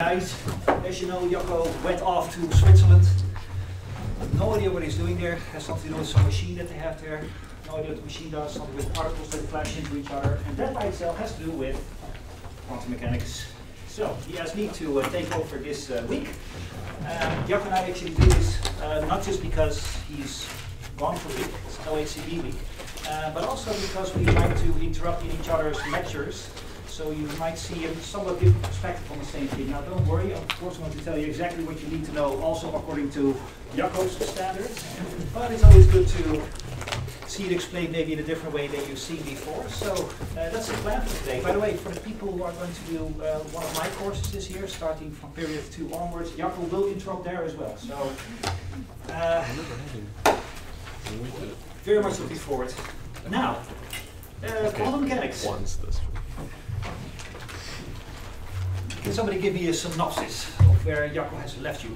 Guys, as you know, Jacco went off to Switzerland. No idea what he's doing there. Has something to do with some machine that they have there. No idea what the machine does. Something with particles that flash into each other, and that by itself has to do with quantum mechanics. So he asked me to take over this week. Jacco and I actually do this not just because he's gone for a week, it's OHCB week, but also because we like to interrupt in each other's lectures. So you might see a somewhat different perspective on the same thing. Now don't worry, I'm of course going to tell you exactly what you need to know, also according to Jacco's standards. But it's always good to see it explained maybe in a different way than you've seen before. So that's the plan for today. By the way, for the people who are going to do one of my courses this year, starting from period 2 onwards, Jacco will interrupt there as well. So very much looking forward. Now, quantum mechanics. Can somebody give me a synopsis of where Jacco has left you?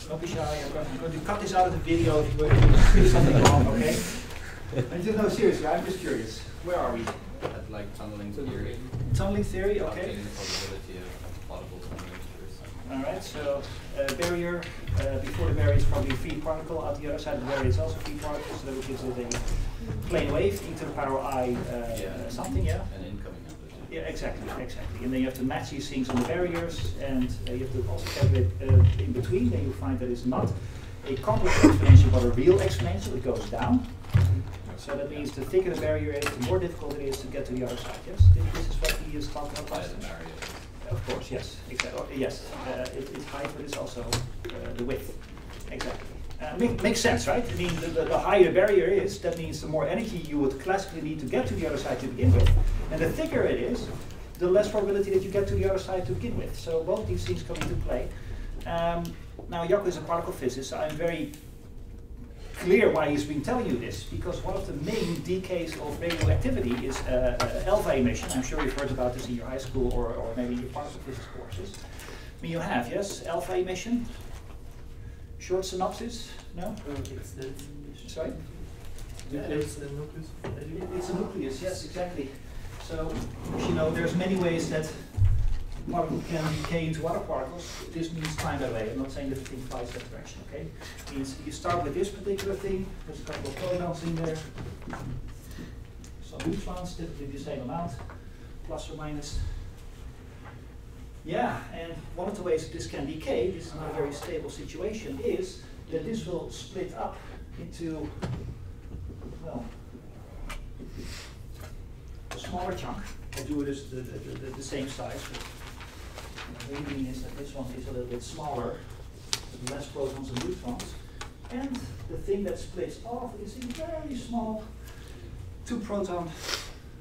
Don't be shy, I'm going to cut this out of the video if you do something wrong, okay? No, seriously, I'm just curious. Where are we? At like tunneling theory. Tunneling theory, okay. The probability of particles and mixtures. Alright, so barrier, before the barrier is probably a free particle, at the other side of the barrier is also a free particle, so that gives it a plane wave, e to the power I something, yeah? And incoming amplitude. Yeah, exactly. And then you have to match these things on the barriers, and you have to also calculate in between, then you find that it's not a complex exponential, but a real exponential, it goes down. So that means the thicker the barrier is, the more difficult it is to get to the other side, yes? This is what he is talking about. Of course, yes, exactly. Yes, it's height, but it's also the width. Exactly. Makes sense, right? I mean, the higher the barrier is, that means the more energy you would classically need to get to the other side to begin with. And the thicker it is, the less probability that you get to the other side to begin with. So both these things come into play. Now, Jacco is a particle physicist, so I'm very clear why he's been telling you this, because one of the main decays of radioactivity is alpha emission. I'm sure you've heard about this in your high school or maybe your particle physics courses. I mean, you have, yes, alpha emission. Short synopsis? No? Sorry? Yeah, it's the nucleus. It's a nucleus, yes, exactly. So, as you know, there's many ways that particle can decay into other particles. This means time, by the way. I'm not saying that the thing flies that direction, okay? It means you start with this particular thing, there's a couple of protons in there, some neutrons, typically the same amount, plus or minus. Yeah, and one of the ways that this can decay, this is not a very stable situation, is that this will split up into, well, a smaller chunk. I'll do it as the same size, but what I mean is that this one is a little bit smaller, with less protons and neutrons. And the thing that splits off is a very small 2-proton,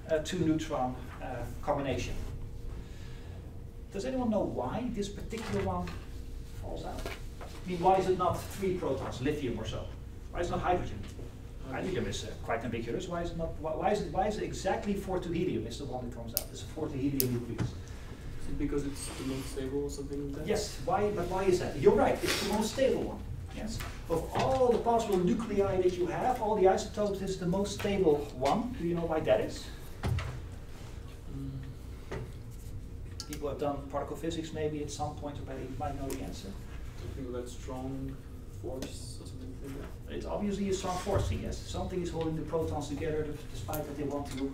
2-neutron combination. Does anyone know why this particular one falls out? I mean, why is it not 3 protons, lithium or so? Why is it not hydrogen? Hydrogen is quite ambiguous. Why is it not? Why is it exactly 4-2 helium is the one that comes out? It's a 4-2 helium nucleus. Is it because it's the most stable or something like that? Yes. Why? But why is that? You're right. It's the most stable one. Yes. Of all the possible nuclei that you have, all the isotopes, this is the most stable one. Do you know why that is? People have done particle physics maybe at some point already, might know the answer. Something like strong force or something like that? It's obviously a strong force thing, yes. Something is holding the protons together despite that they want to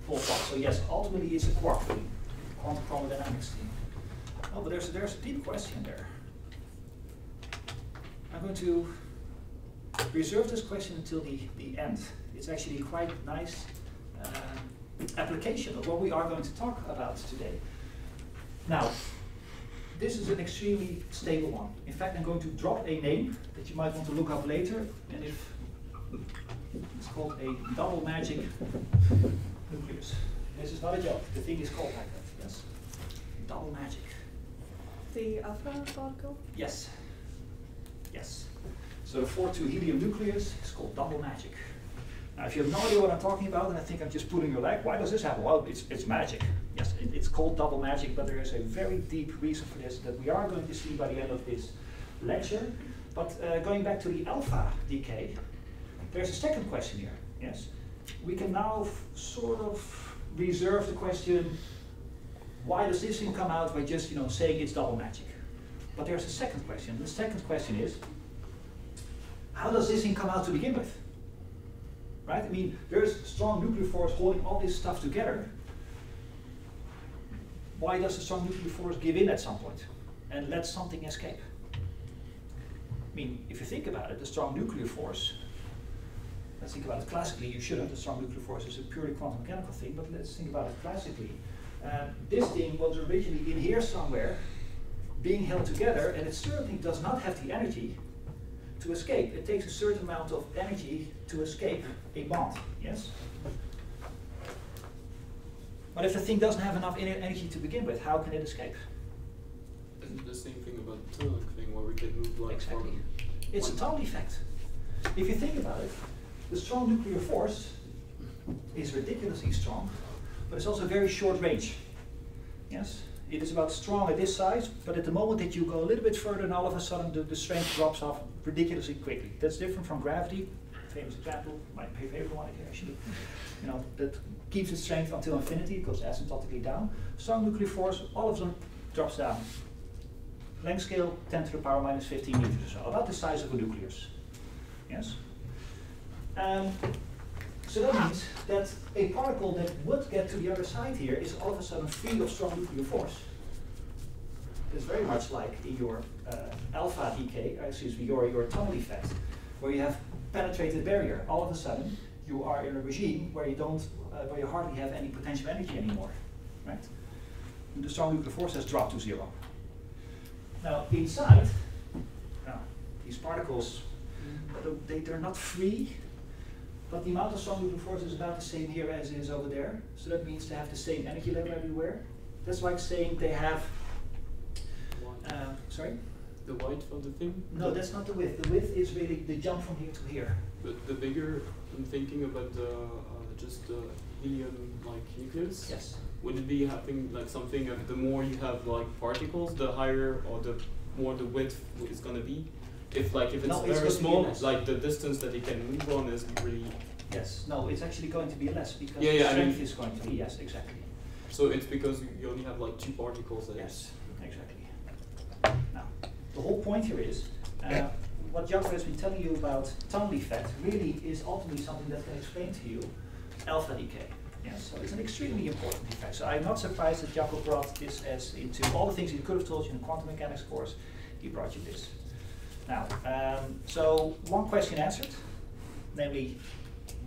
fall apart. So yes, ultimately it's a quark thing, quantum chromodynamics thing. Oh, but there's a deep question there. I'm going to reserve this question until the end. It's actually quite nice application of what we are going to talk about today. Now, this is an extremely stable one. In fact, I'm going to drop a name that you might want to look up later, and if it's called a double magic nucleus. This is not a joke. The thing is called like that. Yes, double magic. The alpha particle? Yes. Yes. So the 4-2 helium nucleus is called double magic. Now, if you have no idea what I'm talking about, and I think I'm just pulling your leg, why does this happen? Well, it's magic. Yes, it's called double magic, but there is a very deep reason for this that we are going to see by the end of this lecture. But going back to the alpha decay, there's a second question here. Yes, we can now sort of reserve the question, why does this thing come out by just saying it's double magic? But there's a second question. The second question is, how does this thing come out to begin with? Right? I mean, there's strong nuclear force holding all this stuff together. Why does the strong nuclear force give in at some point and let something escape? I mean, if you think about it, the strong nuclear force, let's think about it classically. You shouldn't. The strong nuclear force is a purely quantum mechanical thing, but let's think about it classically. This thing was originally in here somewhere, being held together, and it certainly does not have the energy to escape. It takes a certain amount of energy to escape a bond, yes? But if the thing doesn't have enough energy to begin with, how can it escape? Isn't the same thing about the tunneling thing where we can move like Exactly. It's a tunnel effect. If you think about it, the strong nuclear force is ridiculously strong, but it's also very short range. Yes? It is about strong at this size, but at the moment that you go a little bit further, and all of a sudden the strength drops off ridiculously quickly. That's different from gravity. Famous example, my favorite one actually. That keeps its strength until infinity, it goes asymptotically down. Strong nuclear force, all of them drops down. Length scale, 10 to the power minus 15 meters or so, about the size of a nucleus. Yes? So that means that a particle that would get to the other side here is all of a sudden free of strong nuclear force. It's very much like in your alpha decay, your tunnel effect, where you have penetrated barrier. All of a sudden, you are in a regime where where you hardly have any potential energy anymore, right? And the strong nuclear force has dropped to zero. Now inside, these particles, they're not free. But the amount of strong nuclear force is about the same here as it is over there. So that means they have the same energy level everywhere. That's like saying they have, sorry? The width of the thing? No, that's not the width. The width is really the jump from here to here. But the bigger, I'm thinking about just the helium-like nucleus. Yes. Would it be having like something of the more you have like particles, the higher or the more the width is going to be? If it's very small, like the distance that it can move on is really... Yes, no, it's actually going to be less because the strength is going to be, yes, exactly. So it's because you only have like 2 particles. Yes, exactly. Now, the whole point here is, what Jaco has been telling you about tunnel effect really is ultimately something that can explain to you alpha decay. Yes, so it's an extremely important effect. So I'm not surprised that Jaco brought this as into all the things he could have told you in the quantum mechanics course, he brought you this. Now, so one question answered, namely,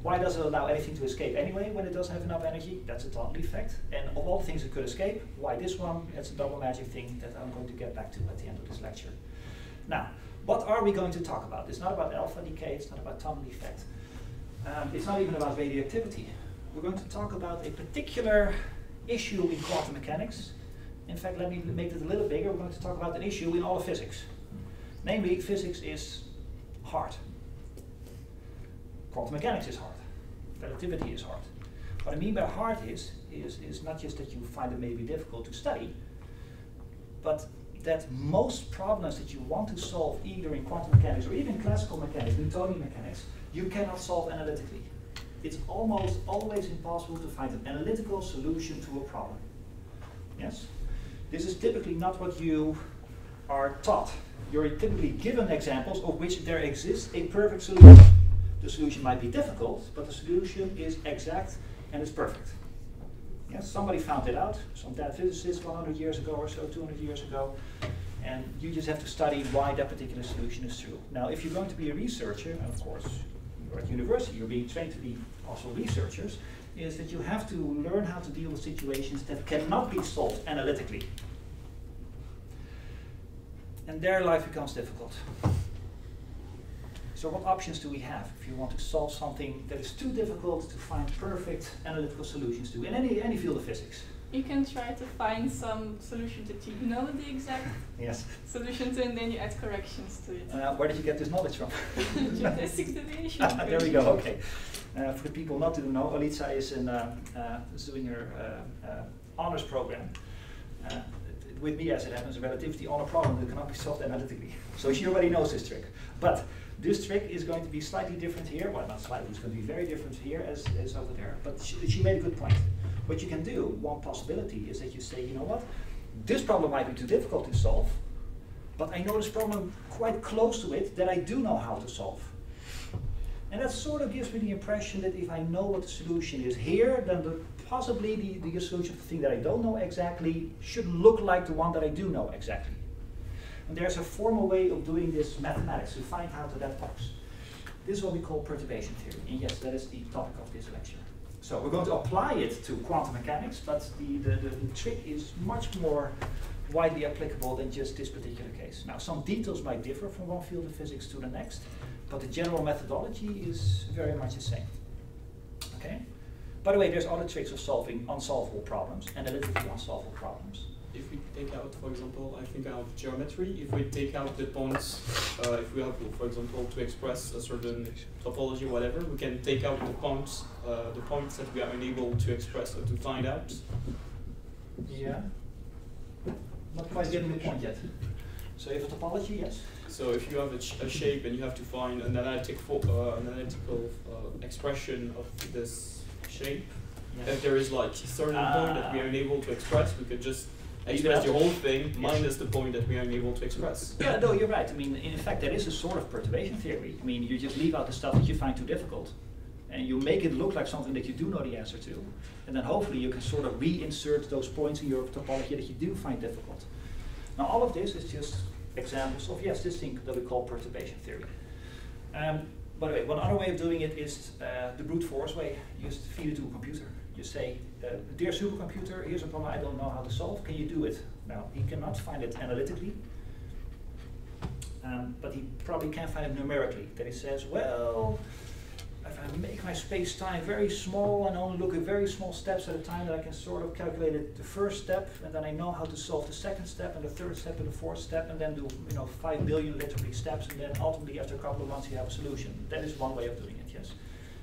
why does it allow anything to escape anyway when it doesn't have enough energy? That's a tunnel effect. And of all the things that could escape, why this one? It's a double magic thing that I'm going to get back to at the end of this lecture. Now, what are we going to talk about? It's not about alpha decay, it's not about tunnel effect. It's not even about radioactivity. We're going to talk about a particular issue in quantum mechanics. In fact, let me make it a little bigger. We're going to talk about an issue in all of physics. Namely, physics is hard. Quantum mechanics is hard. Relativity is hard. What I mean by hard is not just that you find it maybe difficult to study, but that most problems that you want to solve either in quantum mechanics or even classical mechanics, Newtonian mechanics, you cannot solve analytically. It's almost always impossible to find an analytical solution to a problem. Yes? This is typically not what you are taught. You're typically given examples of which there exists a perfect solution. The solution might be difficult, but the solution is exact and it's perfect. Yes, somebody found it out, some dead physicist 100 years ago or so, 200 years ago, and you just have to study why that particular solution is true. Now, if you're going to be a researcher, and of course, you're at university, you're being trained to be also researchers, is that you have to learn how to deal with situations that cannot be solved analytically. And there life becomes difficult. So what options do we have if you want to solve something that is too difficult to find perfect analytical solutions to in any field of physics? You can try to find some solution that you know the exact solution to, and then you add corrections to it. Where did you get this knowledge from? Gymnastics deviation. There we go, okay. For the people not to know, Olitza is doing her honors program. With me, as it happens, a relativity honor problem that cannot be solved analytically. So she already knows this trick. But this trick is going to be slightly different here. Well, not slightly, it's going to be very different here as over there. But she made a good point. what you can do, one possibility, is that you say, you know what, this problem might be too difficult to solve, but I know this problem quite close to it that I do know how to solve. And that sort of gives me the impression that if I know what the solution is here, then possibly the solution for the thing that I don't know exactly should look like the one that I do know exactly. And there's a formal way of doing this mathematics to find out how that works. This is what we call perturbation theory, and yes, that is the topic of this lecture. So we're going to apply it to quantum mechanics, but the trick is much more widely applicable than just this particular case. Now, some details might differ from one field of physics to the next, but the general methodology is very much the same. Okay? By the way, there's other tricks of solving unsolvable problems, analytically unsolvable problems. If we take out, for example, I think out geometry, if we take out the points, if we have, for example, to express a certain topology or whatever, we can take out the points that we are unable to express or to find out. Yeah. Not quite getting the point yet. So you have a topology, yes? So if you have a shape and you have to find an analytical expression of this shape, yes. If there is like a certain point that we are unable to express, we could just express the whole thing minus the point that we are unable to express. Yeah, no, you're right. I mean, in fact, that is a sort of perturbation theory. I mean, you just leave out the stuff that you find too difficult, and you make it look like something that you do know the answer to, and then hopefully you can sort of reinsert those points in your topology that you do find difficult. Now, all of this is just examples of, yes, this thing that we call perturbation theory. By the way, one other way of doing it is the brute force way. You just feed it to a computer. You say, dear supercomputer, here's a problem I don't know how to solve. Can you do it? Now, he cannot find it analytically, but he probably can find it numerically. That he says, well, if I make my space-time very small and only look at very small steps at a time, that I can sort of calculate it the first step, and then I know how to solve the second step and the third step and the fourth step, and then do 5 billion literally steps, and then ultimately after a couple of months you have a solution. That is one way of doing it, yes.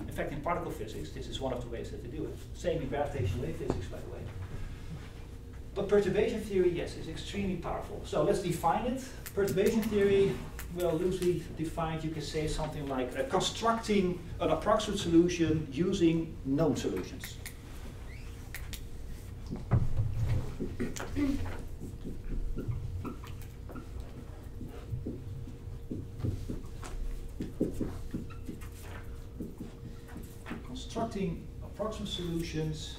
In fact, in particle physics, this is one of the ways that they do it. Same in gravitational wave physics, by the way. But perturbation theory, yes, is extremely powerful. So let's define it. Perturbation theory, well, loosely defined, you can say something like constructing an approximate solution using known solutions. Constructing approximate solutions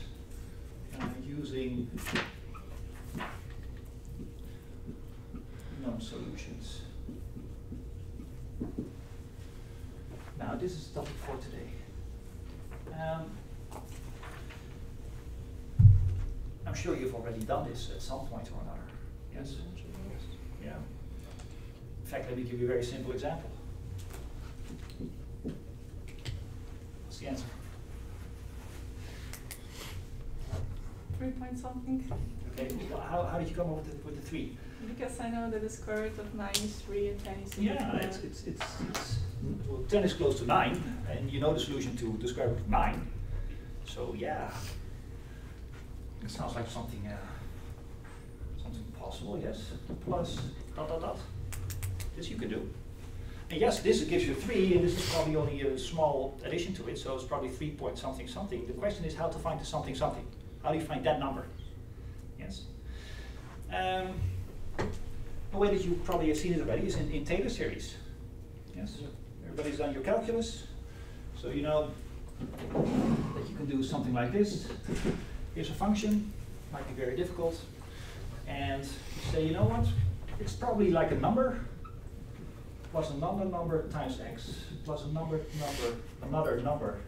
using known solutions. Now, this is the topic for today. I'm sure you've already done this at some point or another. Yes? Yeah. In fact, let me give you a very simple example. What's the answer? 3 point something. Okay, well, how did you come up with the 3? Because I know that the square root of 9 is 3 and 10 is 2. Yeah, well, 10 is close to 9, and you know the solution to the square root of 9. So yeah, it sounds like something possible, yes. Plus ... This you can do. And yes, this gives you 3, and this is probably only a small addition to it, so it's probably 3 point something something. The question is how to find the something something. How do you find that number? Yes. A way that you probably have seen it already is in Taylor series. Yes. Everybody's done your calculus, so you know that you can do something like this. Here's a function, might be very difficult, and you say, you know what? It's probably like a number plus another number times x plus another number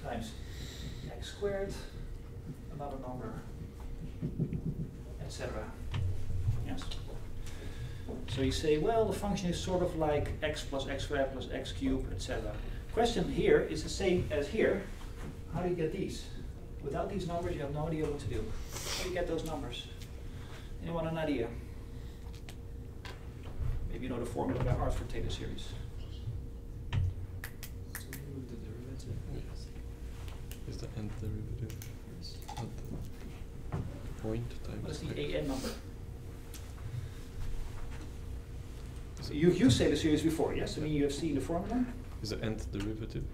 times x squared, another number, etc. Yes. So you say, well, the function is sort of like x plus x squared plus x cubed, etc. Question here is the same as here. How do you get these? Without these numbers, you have no idea what to do. How do you get those numbers? Anyone an idea? Maybe you know the formula by heart for Taylor series. The derivative. Yes. Is the nth derivative at the point times. What is the an number? So you've used Taylor series before, yes? I mean, you have seen the formula? Is the nth derivative?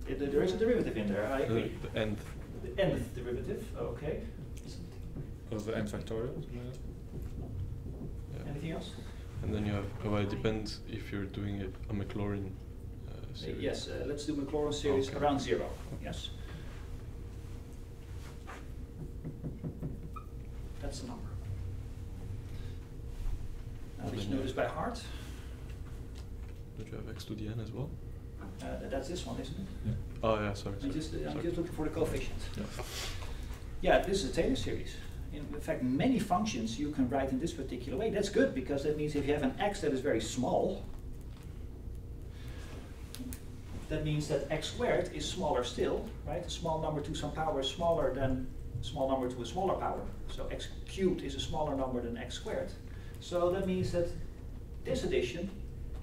There is a derivative in there, I agree. The nth. The nth derivative, okay. Of the n factorial? Yeah. Anything else? And then you have, well, it depends if you're doing a Maclaurin series. Yes, let's do Maclaurin series Okay. around 0, yes. That's the number. Now did you know this by heart? Don't you have x to the n as well? That's this one, isn't it? Yeah. Oh yeah, sorry. I'm just looking for the coefficient. Yeah. Yeah, this is a Taylor series. In fact, many functions you can write in this particular way. That's good, because that means if you have an x that is very small, that means that x squared is smaller still, right? A small number to some power is smaller than a small number to a smaller power. So x cubed is a smaller number than x squared. So that means that this addition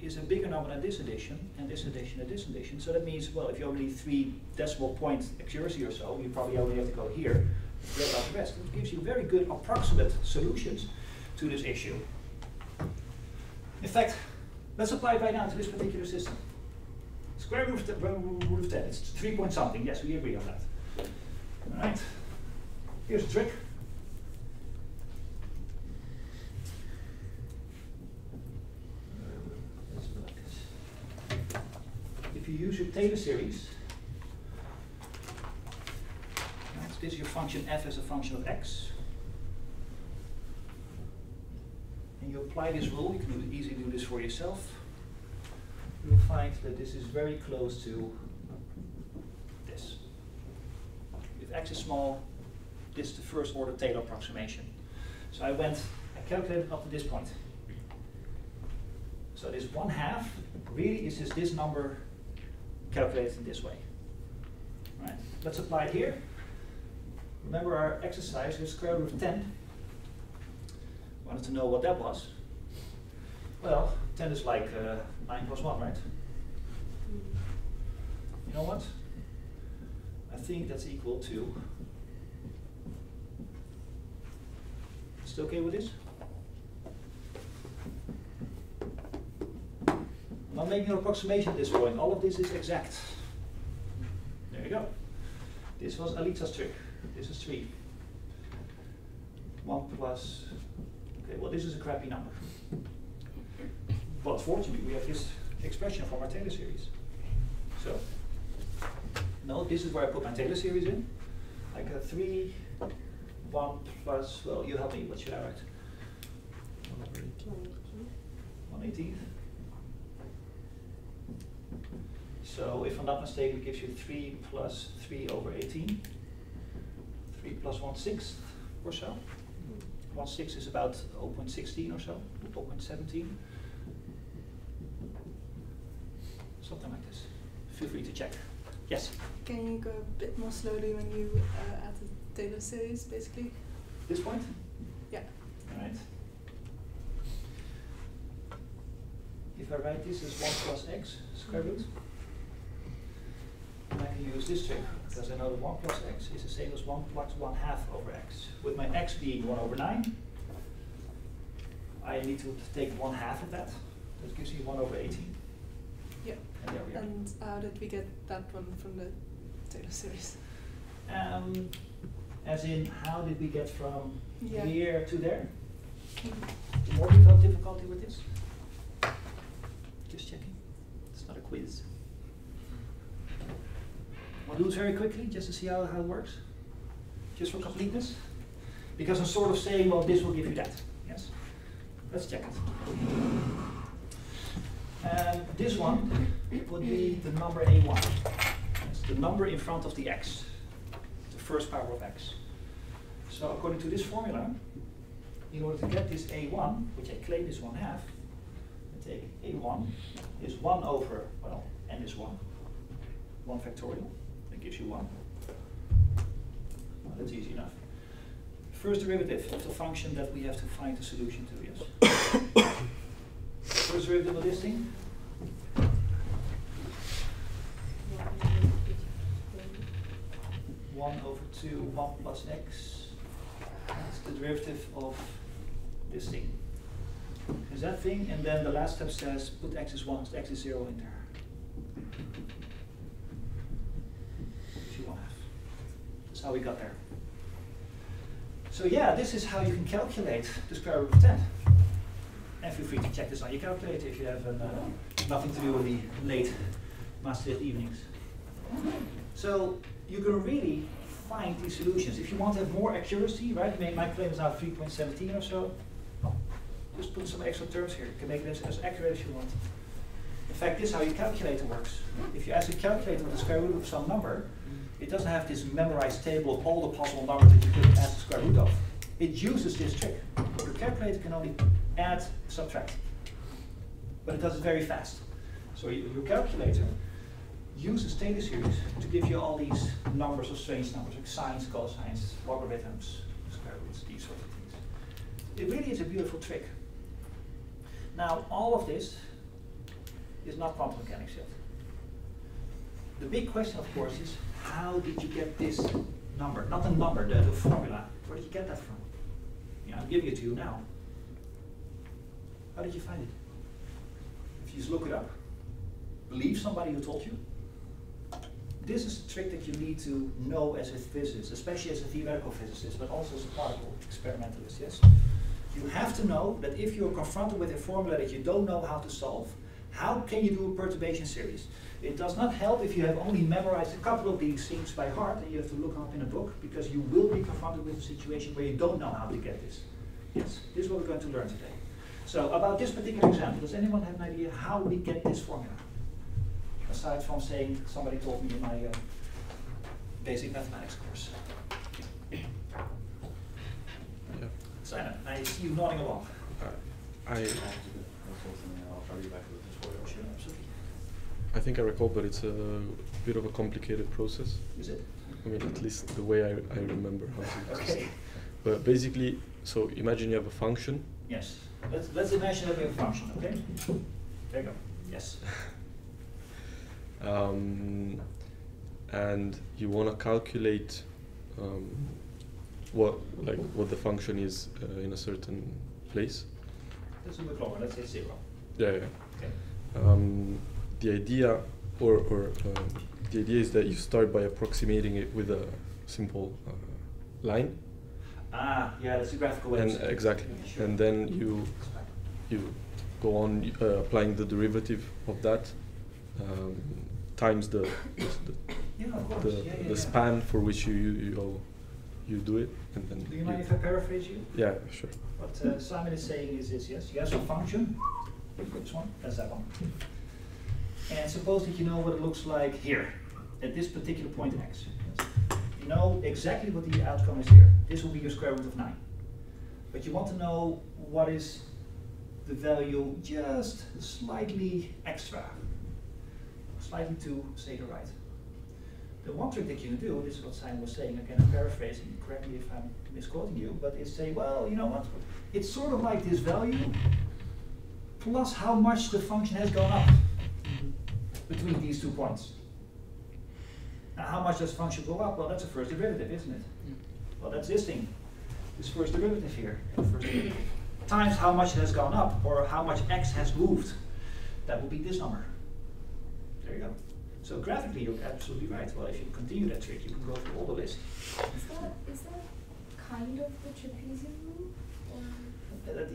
is a bigger number than this addition, and this addition and this addition. So that means, well, if you only need 3 decimal point accuracy or so, you probably only have to go here, forget about the rest. It gives you very good approximate solutions to this issue. In fact, let's apply it right now to this particular system. Square root of 10, it's 3 point something, yes, we agree on that. All right, here's a trick. If you use your Taylor series, right, this is your function f as a function of x, and you apply this rule, you can easily do this for yourself, you'll find that this is very close to this. If x is small, this is the first order Taylor approximation. So I calculated up to this point. So this 1/2 really is just this number calculated in this way. Right. Let's apply it here. Remember our exercise is square root of 10. Wanted to know what that was. Well, 10 is like 9 plus 1, right? You know what? I think that's equal to. Still okay with this? I'm not making an approximation at this point. All of this is exact. There you go. This was Alita's trick. This is 3. 1 plus. Okay, well, this is a crappy number. But fortunately, we have this expression from our Taylor series. So, no, this is where I put my Taylor series in. Like a 3, 1 plus, well, you help me, what should I write? 1/18. So if I'm not mistaken, it gives you 3 plus 3 over 18. 3 plus 1/6 or so. 1/6 is about 0.16 or so, 0.17. Something like this. Feel free to check. Yes? Can you go a bit more slowly when you add the Taylor series, basically? This point? Yeah. All right. If I write this as 1 plus x square root, and I can use this trick, because I know that 1 plus x is the same as 1 plus 1/2 over x. With my x being 1 over 9, I need to take 1/2 of that. That gives me 1 over 18. Yeah. And there we are. And how did we get that one from the Taylor series? As in, how did we get from Yeah. here to there? More difficulty with this? Just checking. It's not a quiz. I'll do it very quickly, just to see how it works. Just for completeness. Because I'm sort of saying, well, this will give you that. Yes? Let's check it. This one would be the number a1. It's the number in front of the x. The first power of x. So according to this formula, in order to get this a1, which I claim is 1/2, I take a1 is 1 over, well, n is 1. 1 factorial. That gives you 1. Well, that's easy enough. First derivative of the function that we have to find a solution to, yes. First derivative of this thing. One over 2, 1 plus x. That's the derivative of this thing. Is that thing, and then the last step says put x is 1, x is 0 in there. Gives you 1/2. how we got there. So yeah, this is how you can calculate the square root of 10. And feel free to check this on your calculator if you have nothing to do in the late Maastricht evenings. So you can really find these solutions. If you want to have more accuracy, right, my claim is now 3.17 or so, just put some extra terms here. You can make it as accurate as you want. In fact, this is how your calculator works. If you ask a calculator the square root of some number, it doesn't have this memorized table of all the possible numbers that you could ask the square root of. It uses this trick. Your calculator can only add, subtract. But it does it very fast. So your calculator uses Taylor series to give you all these numbers or strange numbers, like sines, cosines, logarithms, square roots, these sorts of things. It really is a beautiful trick. Now, all of this is not quantum mechanics yet. The big question, of course, is how did you get this number? Not the number, the formula. Where did you get that from? Yeah, I'm giving it to you now. How did you find it? If you just look it up, believe somebody who told you. This is a trick that you need to know as a physicist, especially as a theoretical physicist, but also as a particle experimentalist, yes? You have to know that if you're confronted with a formula that you don't know how to solve, how can you do a perturbation series? It does not help if you have only memorized a couple of these things by heart and you have to look up in a book, because you will be confronted with a situation where you don't know how to get this. Yes, this is what we're going to learn today. So about this particular example, does anyone have an idea how we get this formula? Aside from saying somebody told me in my basic mathematics course. Yeah. Simon, I see you nodding along. I think I recall, but it's a bit of a complicated process. Is it? I mean, at least the way I remember how to do Okay. it. But basically, so imagine you have a function. Yes. Let's imagine that we have a function, okay? There you go. Yes. And you want to calculate what the function is in a certain place. Let's do a clover. Let's say 0. Yeah. Okay. The idea, the idea is that you start by approximating it with a simple line. Ah, yeah, that's a graphical way. And exactly, Sure. and then you go on applying the derivative of that times the span for which you do it, and then. Do you mind if I paraphrase you? Yeah, sure. What Simon is saying is this: yes, you have some function. This one, that's that one. And suppose that you know what it looks like here, at this particular point x. Yes. You know exactly what the outcome is here. This will be your square root of 9. But you want to know what is the value just slightly extra, slightly to say the right. The one trick that you can do, this is what Simon was saying, again I'm paraphrasing, correct me if I'm misquoting you, but is say, well, you know what, it's sort of like this value plus how much the function has gone up between these 2 points. Now, how much does the function go up? Well, that's a first derivative, isn't it? Well, that's this thing, this first derivative here, first derivative, times how much it has gone up, or how much x has moved. That will be this number. There you go. So graphically, you're absolutely right. Well, if you continue that trick, you can go through all the list. Is that kind of the trapezium rule?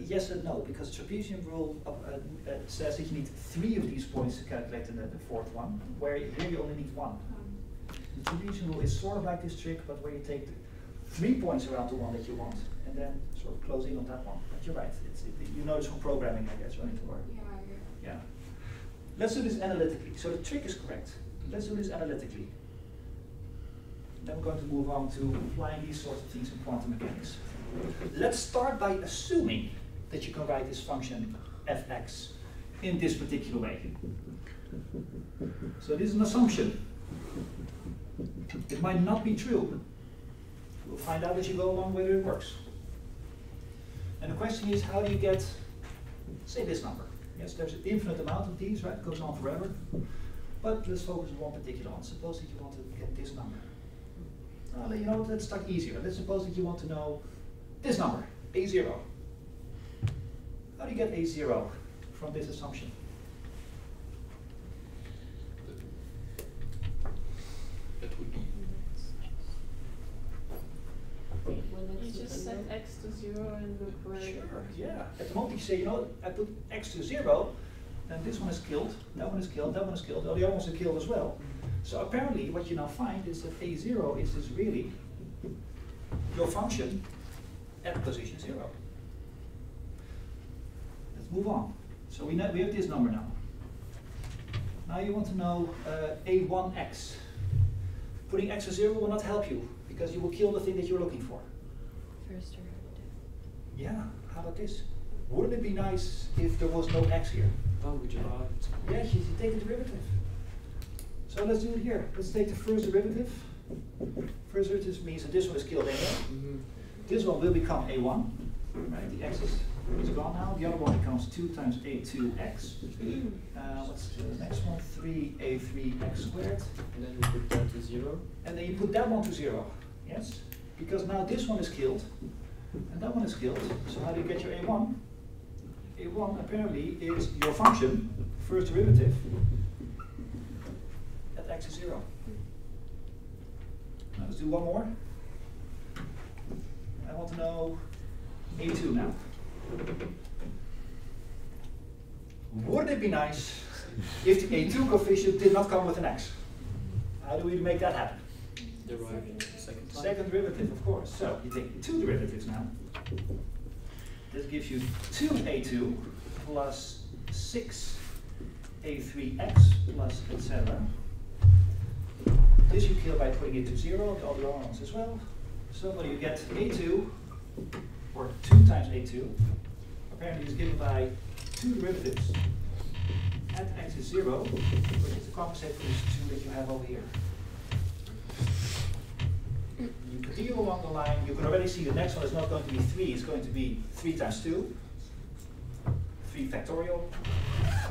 Yes and no, because trapezium rule says that you need 3 of these points to calculate the fourth one, where here you only need 1. The trapezium rule is sort of like this trick, but where you take 3 points around the one that you want, and then sort of close in on that one. But you're right, you know this from programming, I guess, right? Or, yeah. Let's do this analytically. So the trick is correct. Let's do this analytically. Then we're going to move on to applying these sorts of things in quantum mechanics. Let's start by assuming that you can write this function fx in this particular way. So this is an assumption. It might not be true. We'll find out as you go along whether it works. And the question is, how do you get, say, this number? Yes, there's an infinite amount of these, right? It goes on forever. But let's focus on one particular one. Suppose that you want to get this number. You know, let's start easier. Let's suppose that you want to know this number, A0. How do you get A0 from this assumption? That would be You just set x to 0 and look where. Sure, yeah. At the moment you say, you know, I put x to 0, and this one is killed, that one is killed, that one is killed, all the other ones are killed as well. So apparently what you now find is that a0 is really your function at position 0. Let's move on. So we have this number now. Now you want to know a1x. Putting x to 0 will not help you, because you will kill the thing that you're looking for. First derivative. Yeah, how about this? Wouldn't it be nice if there was no x here? Oh, we derived. Yes, you take the derivative. So let's do it here. Let's take the first derivative. First derivative means that this one is killed anyway. This one will become a1. Right? The x is gone now. The other one becomes 2 times a2x. What's the next one? 3a3x squared. And then we put that to 0. And then you put that one to 0. Yes? Because now this one is killed, and that one is killed. So how do you get your a1? a1 apparently is your function, first derivative, at x is 0. Now let's do one more. I want to know a2 now. Wouldn't it be nice if the a2 coefficient did not come with an x? How do we make that happen? Derive second time. Second derivative, of course. So you take 2 derivatives now. This gives you 2a2 plus 6a3x plus etc. This you kill by putting it to 0, all the other ones as well. So what do you get? a2, or 2 times a2, apparently is given by 2 derivatives at x is 0, which is to compensate for this 2 that you have over here. You continue along the line, you can already see the next one is not going to be 3, it's going to be 3 times 2, 3 factorial.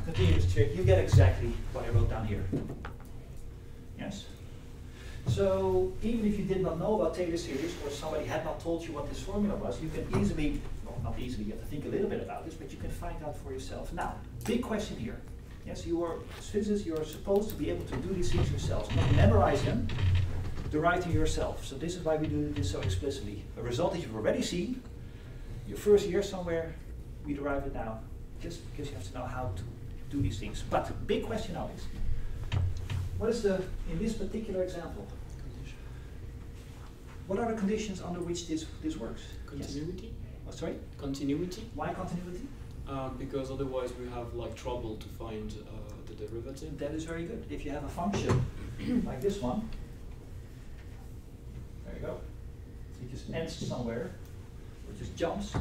Continue this trick, you get exactly what I wrote down here. Yes? So even if you did not know about Taylor series, or somebody had not told you what this formula was, you can easily, well, not easily, you have to think a little bit about this, but you can find out for yourself. Now, big question here. Yes, you are, as physicists, you are supposed to be able to do these things yourselves, not memorize them, derive them yourself. So this is why we do this so explicitly. A result that you've already seen, your first year somewhere, we derive it now, just because you have to know how to do these things. But the big question now is, what is the, in this particular example, what are the conditions under which this works? Continuity? Yes. Oh, sorry? Continuity. Why continuity? Because otherwise we have like trouble to find the derivative. That is very good. If you have a function like this one, there you go, it just ends somewhere, or just jumps,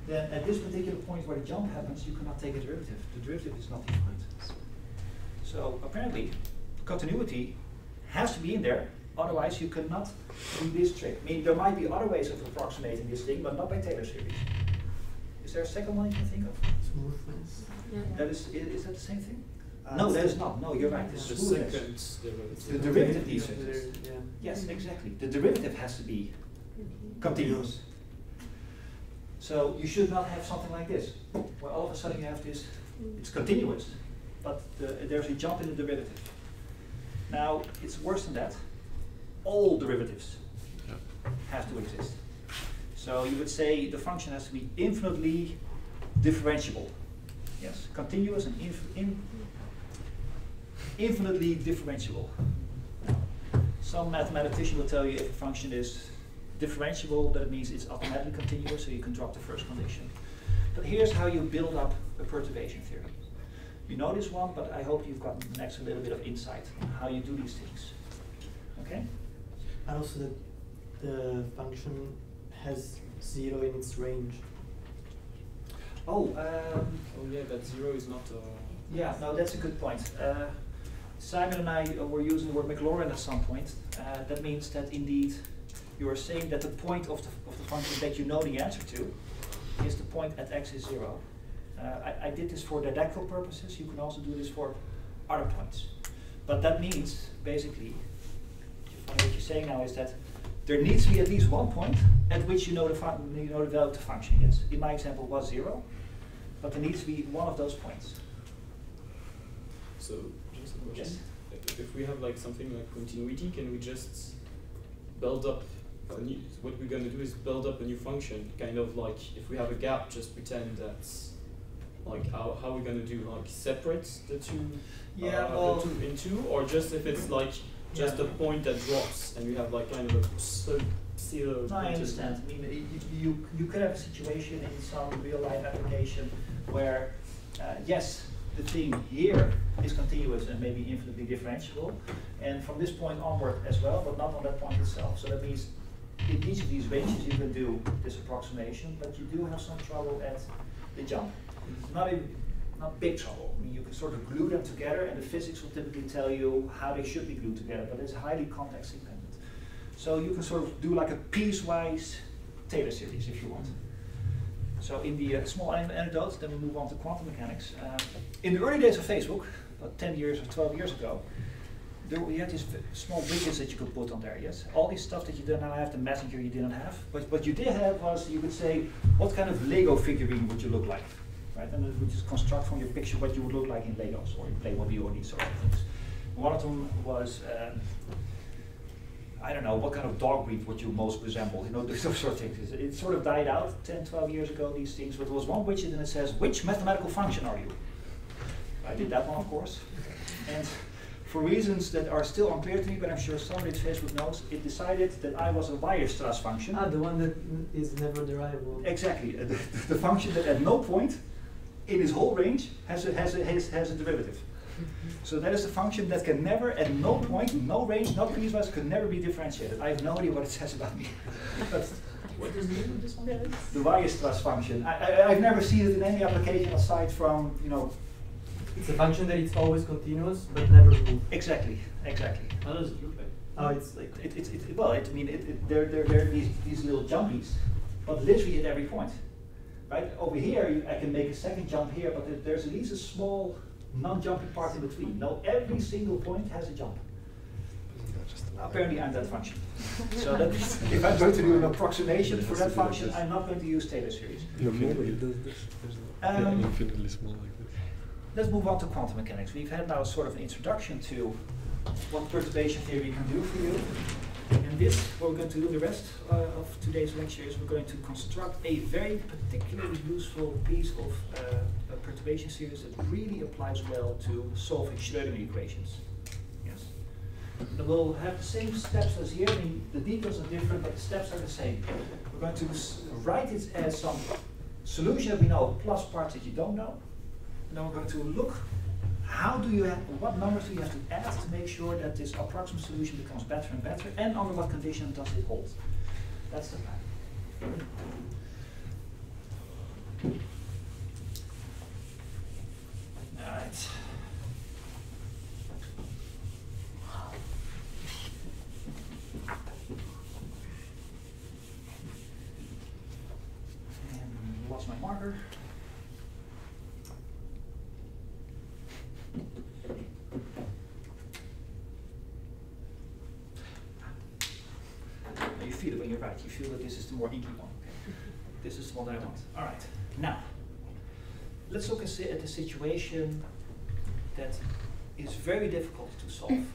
then at this particular point where the jump happens, you cannot take a derivative. The derivative is not defined. So apparently, continuity has to be in there, otherwise you cannot do this trick. I mean, there might be other ways of approximating this thing, but not by Taylor series. Is there a second one you can think of? Smoothness. That is that the same thing? No, that is not. No, you're right. This The is second the derivative. derivative descends. Yeah. Yes, exactly. The derivative has to be continuous. So you should not have something like this, where all of a sudden you have this, it's continuous, but there's a jump in the derivative. Now, it's worse than that. All derivatives have to exist. So you would say the function has to be infinitely differentiable. Yes, continuous and infinitely differentiable. Some mathematician will tell you if a function is differentiable, that it means it's automatically continuous, so you can drop the first condition. But here's how you build up a perturbation theory. You know this one, but I hope you've gotten next a little bit of insight on how you do these things. Okay? And also the function has 0 in its range. Oh, Oh yeah, that 0 is not. yeah, no, that's a good point. Simon and I were using the word McLaurin at some point. That means that indeed you are saying that the point of the function that you know the answer to is the point at x is 0. I did this for didactical purposes. You can also do this for other points. But that means, basically, what you're saying now is that there needs to be at least one point at which you know the value of the function. Yes, in my example was 0, but there needs to be one of those points. So just a question. Yes. If we have like something like continuity, can we just build up what we're going to do is build up a new function, kind of like if we have a gap, just pretend that's like how we're going to do, like separate the two, the two in two, or just if it's like just a point that drops and we have like kind of a zero. No, I understand. I mean, you could have a situation in some real life application where yes, the thing here is continuous and maybe infinitely differentiable, and from this point onward as well, but not on that point itself. So that means in each of these ranges you can do this approximation, but you do have some trouble at the jump. Not big trouble. I mean, you can sort of glue them together, and the physics will typically tell you how they should be glued together, but it's highly context dependent. So you can sort of do like a piecewise Taylor series if you want. So in the small anecdotes, then we move on to quantum mechanics. In the early days of Facebook, about 10 years or 12 years ago, we had these small widgets that you could put on there, yes? All this stuff that you don't now have, the messenger you didn't have, but what you did have was, you would say, what kind of Lego figurine would you look like? Right? And it would just construct from your picture what you would look like in Legos or in Playmobil or these sort of things. One of them was, I don't know, what kind of dog breed would you most resemble? You know, those sort of things. It sort of died out 10, 12 years ago, these things, but there was one widget and it says, which mathematical function are you? I did that one, of course. And for reasons that are still unclear to me, but I'm sure somebody at Facebook knows, it decided that I was a Weierstrass function. Ah, the one that is never derivable. Exactly, the function that at no point in its whole range has a derivative. So that is the function that can never, at no point, no range, no piecewise, could never be differentiated. I have no idea what it says about me. But what is the name of this one? The Weierstrass function. I've never seen it in any application aside from, you know. It's a function that it's always continuous, but never move. Exactly, exactly. How does it look like? Oh, it's like there are these little jumpies, but literally at every point. Right over here, I can make a second jump here, but there's at least a small non-jumping part in between. No, every single point has a jump. Apparently, I'm that function. So that if I'm going to do an approximation for that function, I'm not going to use Taylor series. Infinitely does this. Infinitely small like this. Let's move on to quantum mechanics. We've had now sort of an introduction to what perturbation theory can do for you. And this, what we're going to do the rest of today's lecture is we're going to construct a very particularly useful piece of perturbation series that really applies well to solving Schrödinger equations. Yes. And we'll have the same steps as here. I mean, the details are different, but the steps are the same. We're going to write it as some solution that we know plus parts that you don't know. And then we're going to look, what numbers do you have to add to make sure that this approximate solution becomes better and better, and under what conditions does it hold? That's the plan. All right. And lost my marker. You feel it when you write. You feel that this is the more inky one. Okay. This is the one that I want. All right. Now, let's look at the situation that is very difficult to solve.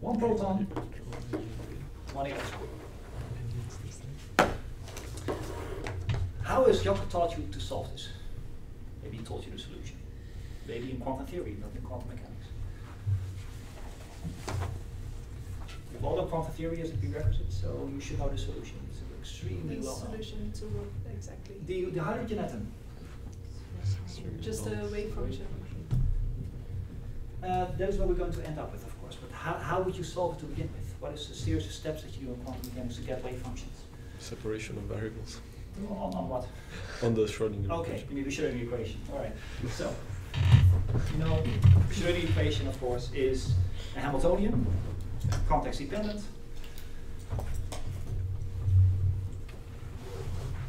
One proton, one electron. How has Jakob taught you to solve this? Maybe he told you the solution. Maybe in quantum theory, not in quantum mechanics. We've all done quantum theory as a prerequisite, so you should know the solution. It's extremely well known. Solution to what exactly? The hydrogen atom. Just a wave function. That is what we're going to end up with, of course. But how would you solve it to begin with? What is the series of steps that you do in quantum mechanics to get wave functions? Separation of variables. On what? On the Schrödinger Okay, equation. you need the Schrödinger equation. All right. So, you know, Schrödinger equation, of course, is a Hamiltonian, context dependent.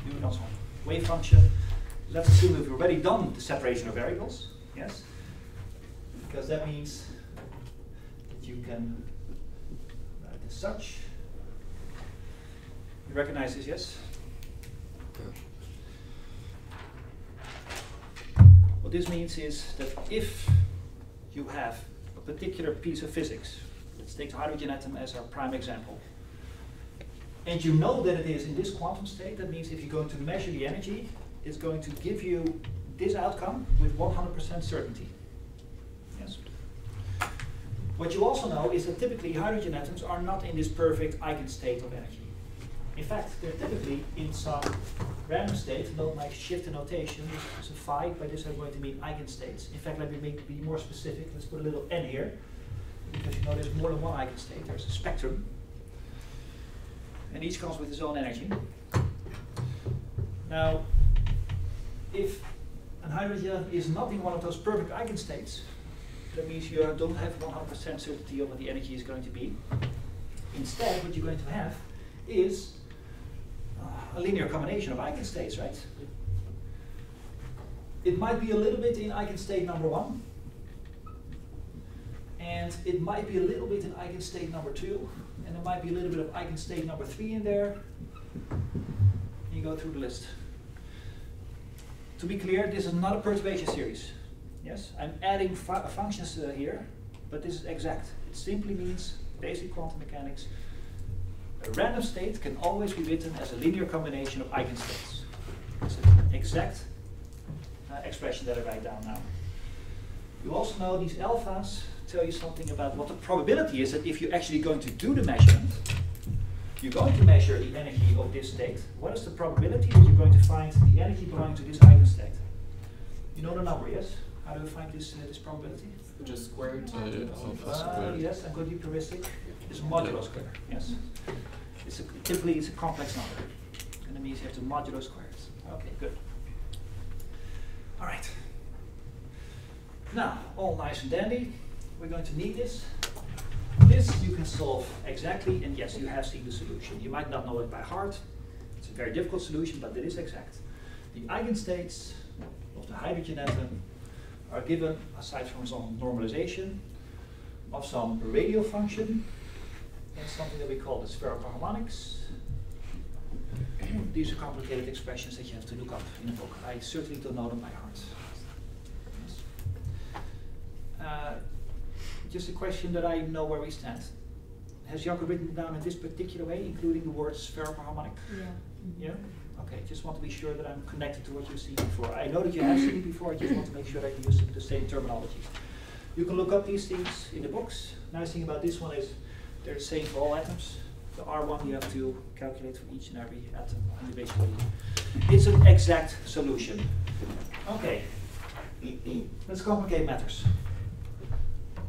Doing also wave function. Let's assume that we've already done the separation of variables. Yes, because that means that you can write it as such. You recognize this, yes? What this means is that if you have a particular piece of physics, let's take the hydrogen atom as our prime example, and you know that it is in this quantum state, that means if you're going to measure the energy, it's going to give you this outcome with 100% certainty. Yes. What you also know is that typically hydrogen atoms are not in this perfect eigenstate of energy. In fact, they're typically in some random state. Note my shift in notation. This is a phi. By this I'm going to mean eigenstates. In fact, let me be more specific. Let's put a little n here, because you know there's more than one eigenstate. There's a spectrum, and each comes with its own energy. Now, if an hydrogen is not in one of those perfect eigenstates, that means you don't have 100% certainty of what the energy is going to be. Instead, what you're going to have is a linear combination of eigenstates, right? It might be a little bit in eigenstate number 1, and it might be a little bit in eigenstate number 2, and there might be a little bit of eigenstate number 3 in there. You go through the list. To be clear, this is not a perturbation series. Yes, I'm adding functions here, but this is exact. It simply means basic quantum mechanics. A random state can always be written as a linear combination of eigenstates. It's an exact expression that I write down now. You also know these alphas tell you something about what the probability is that if you're actually going to do the measurement, you're going to measure the energy of this state. What is the probability that you're going to find the energy belonging to this eigenstate? You know the number, yes? How do we find this probability? Just squared. Yes, and good heuristic is modulo square. Yes, typically it's a complex number, and that means you have to modulo squares. Okay, good. All right. Now, all nice and dandy. We're going to need this. This you can solve exactly, and yes, you have seen the solution. You might not know it by heart. It's a very difficult solution, but it is exact. The eigenstates of the hydrogen atom are given, aside from some normalization, of some radial function and something that we call the spherical harmonics. These are complicated expressions that you have to look up in a book. I certainly don't know them by heart. Yes. Just a question that I know where we stand. Has Jacob written down in this particular way, including the word spherical harmonic? Yeah. Yeah? Okay, just want to be sure that I'm connected to what you've seen before. I know that you have seen it before, I just want to make sure that you use the same terminology. You can look up these things in the books. Nice thing about this one is they're the same for all atoms. The R1 you have to calculate for each and every atom individually. It's an exact solution. Okay, let's complicate matters.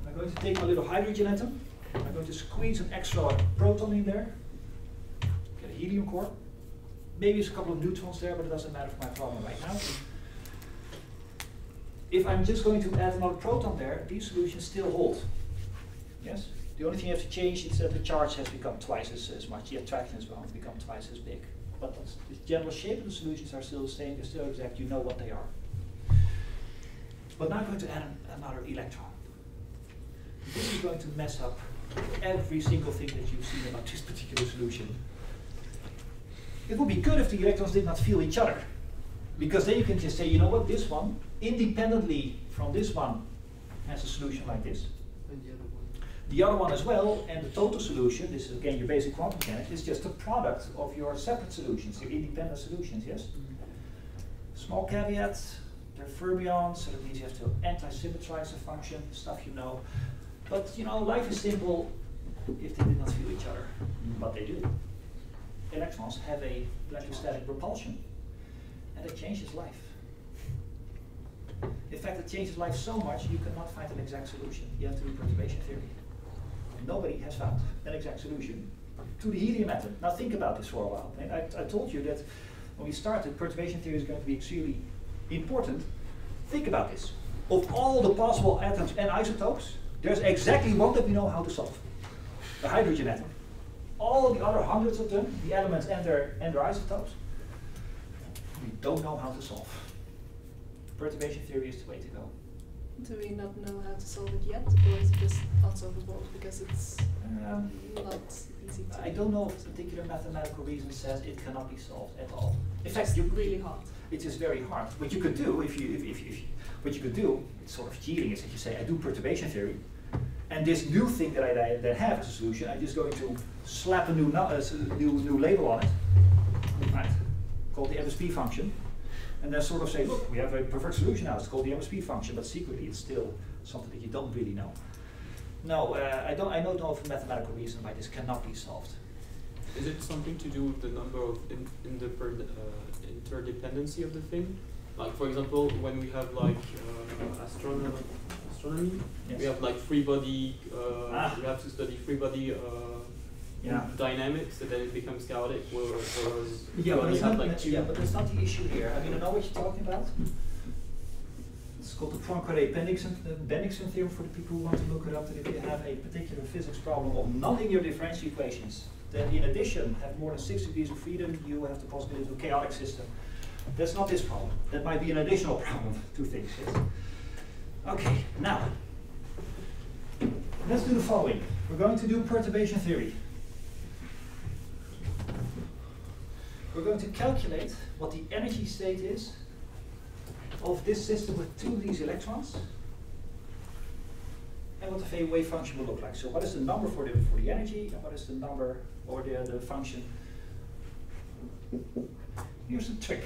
I'm going to take my little hydrogen atom. I'm going to squeeze an extra proton in there. Get a helium core. Maybe there's a couple of neutrons there, but it doesn't matter for my problem right now. If I'm just going to add another proton there, these solutions still hold. Yes? The only thing you have to change is that the charge has become twice as much. The attraction as well has become twice as big. But the general shape of the solutions are still the same. They're still exact. You know what they are. But now I'm going to add another electron. This is going to mess up every single thing that you've seen about this particular solution. It would be good if the electrons did not feel each other, because then you can just say, you know what, this one, independently from this one, has a solution like this. And the other one. The other one as well, and the total solution, this is again your basic quantum mechanics, is just a product of your separate solutions, your independent solutions, yes? Small caveat, they're fermions, so that means you have to anti-symmetrize the function, stuff you know. But you know, life is simple if they did not feel each other, but they do. Electrons have a electrostatic repulsion, and it changes life. In fact, it changes life so much you cannot find an exact solution. You have to do perturbation theory. And nobody has found an exact solution to the helium atom. Now think about this for a while. I told you that when we started, perturbation theory is going to be extremely important. Think about this. Of all the possible atoms and isotopes, there's exactly one that we know how to solve. The hydrogen atom. All the other hundreds of them, the elements and their isotopes, we don't know how to solve. Perturbation theory is the way to go. Do we not know how to solve it yet, or is it just unsolvable because it's not easy to? I don't know if a particular mathematical reason says it cannot be solved at all. In fact, really hard. it is very hard. What you could do, what you could do, it's sort of cheating, is that you say, I do perturbation theory, and this new thing that I have as a solution, I'm just going to slap a new label on it, right? Called the MSP function, and then sort of say, look, we have a perfect solution now. It's called the MSP function, but secretly it's still something that you don't really know. No, I don't know of a mathematical reason why this cannot be solved. Is it something to do with the number of interdependency of the thing? Like, for example, when we have like astronomy, yes. We have like free body, we have to study free body dynamics, and then it becomes chaotic, whereas yeah, but it's not, like yeah, but that's not the issue here. I mean, I know what you're talking about. It's called the Poincare-Bendixson theorem for the people who want to look it up, that if you have a particular physics problem of non-linear differential equations, then in addition have more than 6 degrees of freedom, you have the possibility of a chaotic system. That's not this problem. That might be an additional problem to things. Yes? Okay, now, let's do the following. We're going to do perturbation theory. We're going to calculate what the energy state is of this system with 2 of these electrons, and what the wave function will look like. So what is the number for the energy, and what is the number or the function? Here's the trick.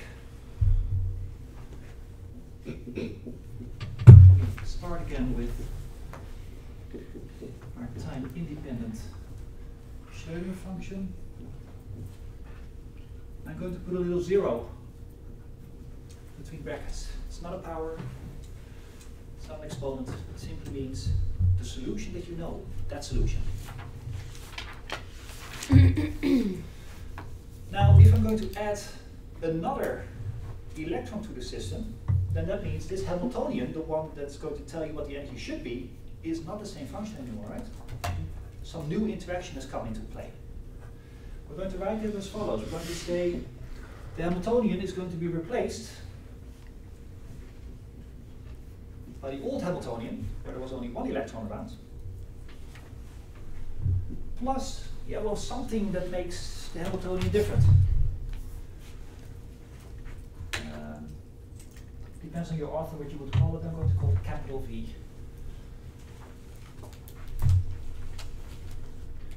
We start again with our time-independent Schrödinger function. I'm going to put a little 0 between brackets. It's not a power, it's not an exponent. It simply means the solution that you know, that solution. Now, if I'm going to add another electron to the system, then that means this Hamiltonian, the one that's going to tell you what the energy should be, is not the same function anymore, right? Some new interaction has come into play. We're going to write it as follows. We're going to say the Hamiltonian is going to be replaced by the old Hamiltonian, where there was only 1 electron around, plus, yeah, well, something that makes the Hamiltonian different. Depends on your author what you would call it. I'm going to call it capital V.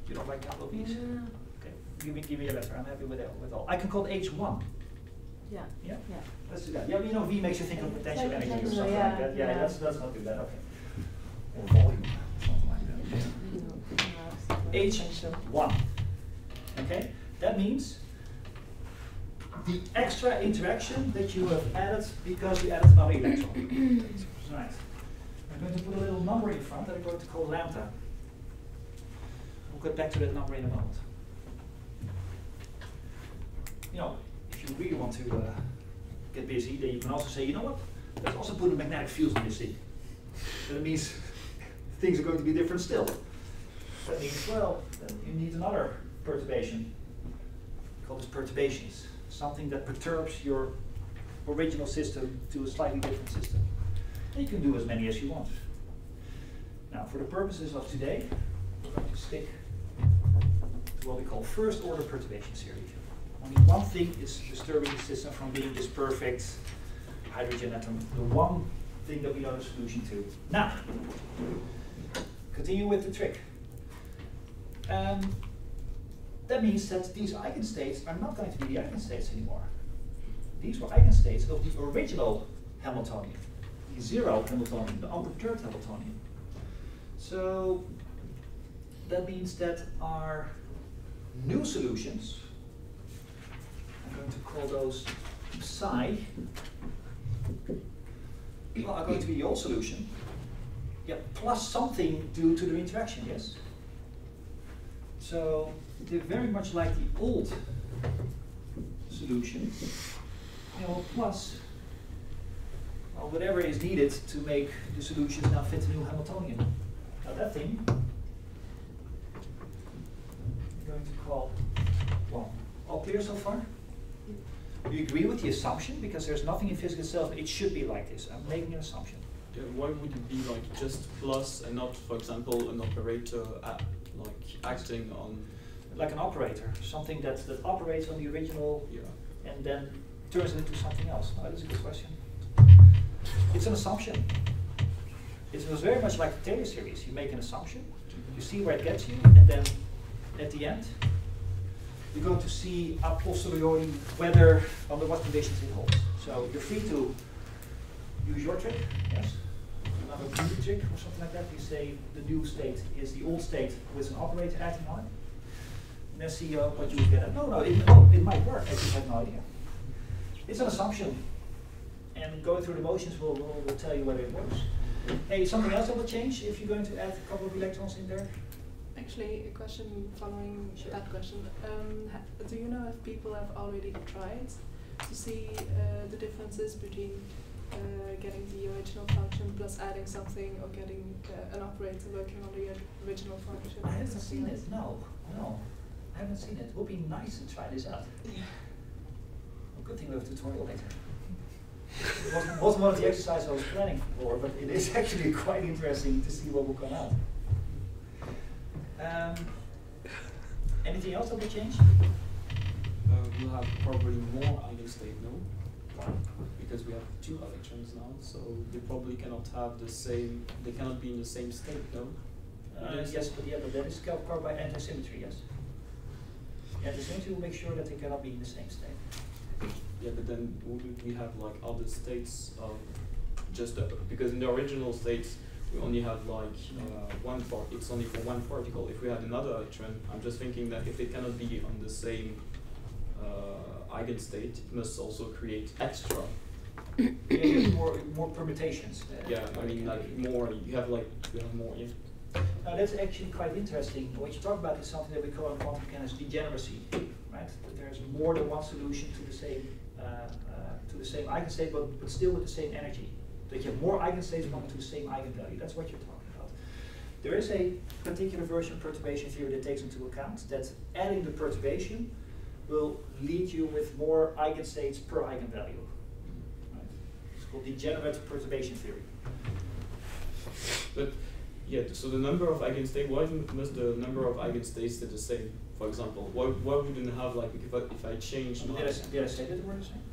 You don't like capital V's? Yeah. Okay, give me a letter. I'm happy with all. I can call it H1. Yeah. Yeah. Yeah. Let's do that. Yeah, you know, V makes you think of potential energy or something like that. Yeah, let's not do that. Okay. Or volume, something like that. H1. Okay. That means the extra interaction that you have added because you added another electron. Right. I'm going to put a little number in front that I'm going to call lambda. We'll get back to that number in a moment. You know, if you really want to get busy, then you can also say, you know what? Let's also put a magnetic field in this thing. That means things are going to be different still. That means, well, then you need another perturbation. We call this perturbations. Something that perturbs your original system to a slightly different system. And you can do as many as you want. Now, for the purposes of today, we're going to stick to what we call first order perturbation theory. Only one thing is disturbing the system from being this perfect hydrogen atom, the one thing that we know the solution to. Now, continue with the trick. That means that these eigenstates are not going to be the eigenstates anymore. These were eigenstates of the original Hamiltonian, the 0 Hamiltonian, the unperturbed Hamiltonian. So that means that our new solutions, I'm going to call those psi, well, are going to be the old solution, yeah, plus something due to the interaction, yes? So they're very much like the old solution, you know, plus well, whatever is needed to make the solutions now fit the new Hamiltonian. Now that thing, I'm going to call 1. All clear so far? Do you agree with the assumption? Because there's nothing in physics itself, it should be like this. I'm making an assumption. Yeah, why would it be like just plus and not, for example, an operator like acting on? Like an operator, something that operates on the original, and then turns it into something else? Oh, that's a good question. It's an assumption. It was very much like the Taylor series. You make an assumption, you see where it gets you, and then at the end, you're going to see a posteriori whether, under what conditions it holds. So you're free to use your trick, yes? Another beauty trick or something like that. You say the new state is the old state with an operator acting on it. And then see what you get at. No, it might work. I just have no idea. It's an assumption. And going through the motions will tell you whether it works. Hey, something else that will change if you're going to add a couple of electrons in there? Actually, a question following that question. Do you know if people have already tried to see the differences between getting the original function plus adding something, or getting an operator working on the original function? I haven't seen it. No. I haven't seen it. It would be nice to try this out. Yeah. Well, good thing we have a tutorial later. It wasn't one of the exercises I was planning for, but it is actually quite interesting to see what will come out. Anything else that will change? We'll have probably more eigenstate, no? Because we have 2 electrons now, so they probably cannot have the same, they cannot be in the same state, no? Yes, but that is covered by antisymmetry, yes. Antisymmetry will make sure that they cannot be in the same state. Yeah, but then wouldn't we have like other states of just because in the original states we only have like one part. It's only for one particle. If we had another electron, I'm just thinking that if it cannot be on the same eigenstate, it must also create extra. Yeah, you have more permutations. Yeah, I mean like more. You have more. Yeah. Now that's actually quite interesting. What you talk about is something that we call in quantum mechanics degeneracy, right? That there's more than one solution to the same eigenstate, but still with the same energy. That you have more eigenstates coming to the same eigenvalue. That's what you're talking about. There is a particular version of perturbation theory that takes into account that adding the perturbation will lead you with more eigenstates per eigenvalue. Right? It's called degenerate perturbation theory. But yeah, so the number of eigenstates, why must the number of eigenstates stay the same? For example, why wouldn't have like if I change? Did I say that the word is same?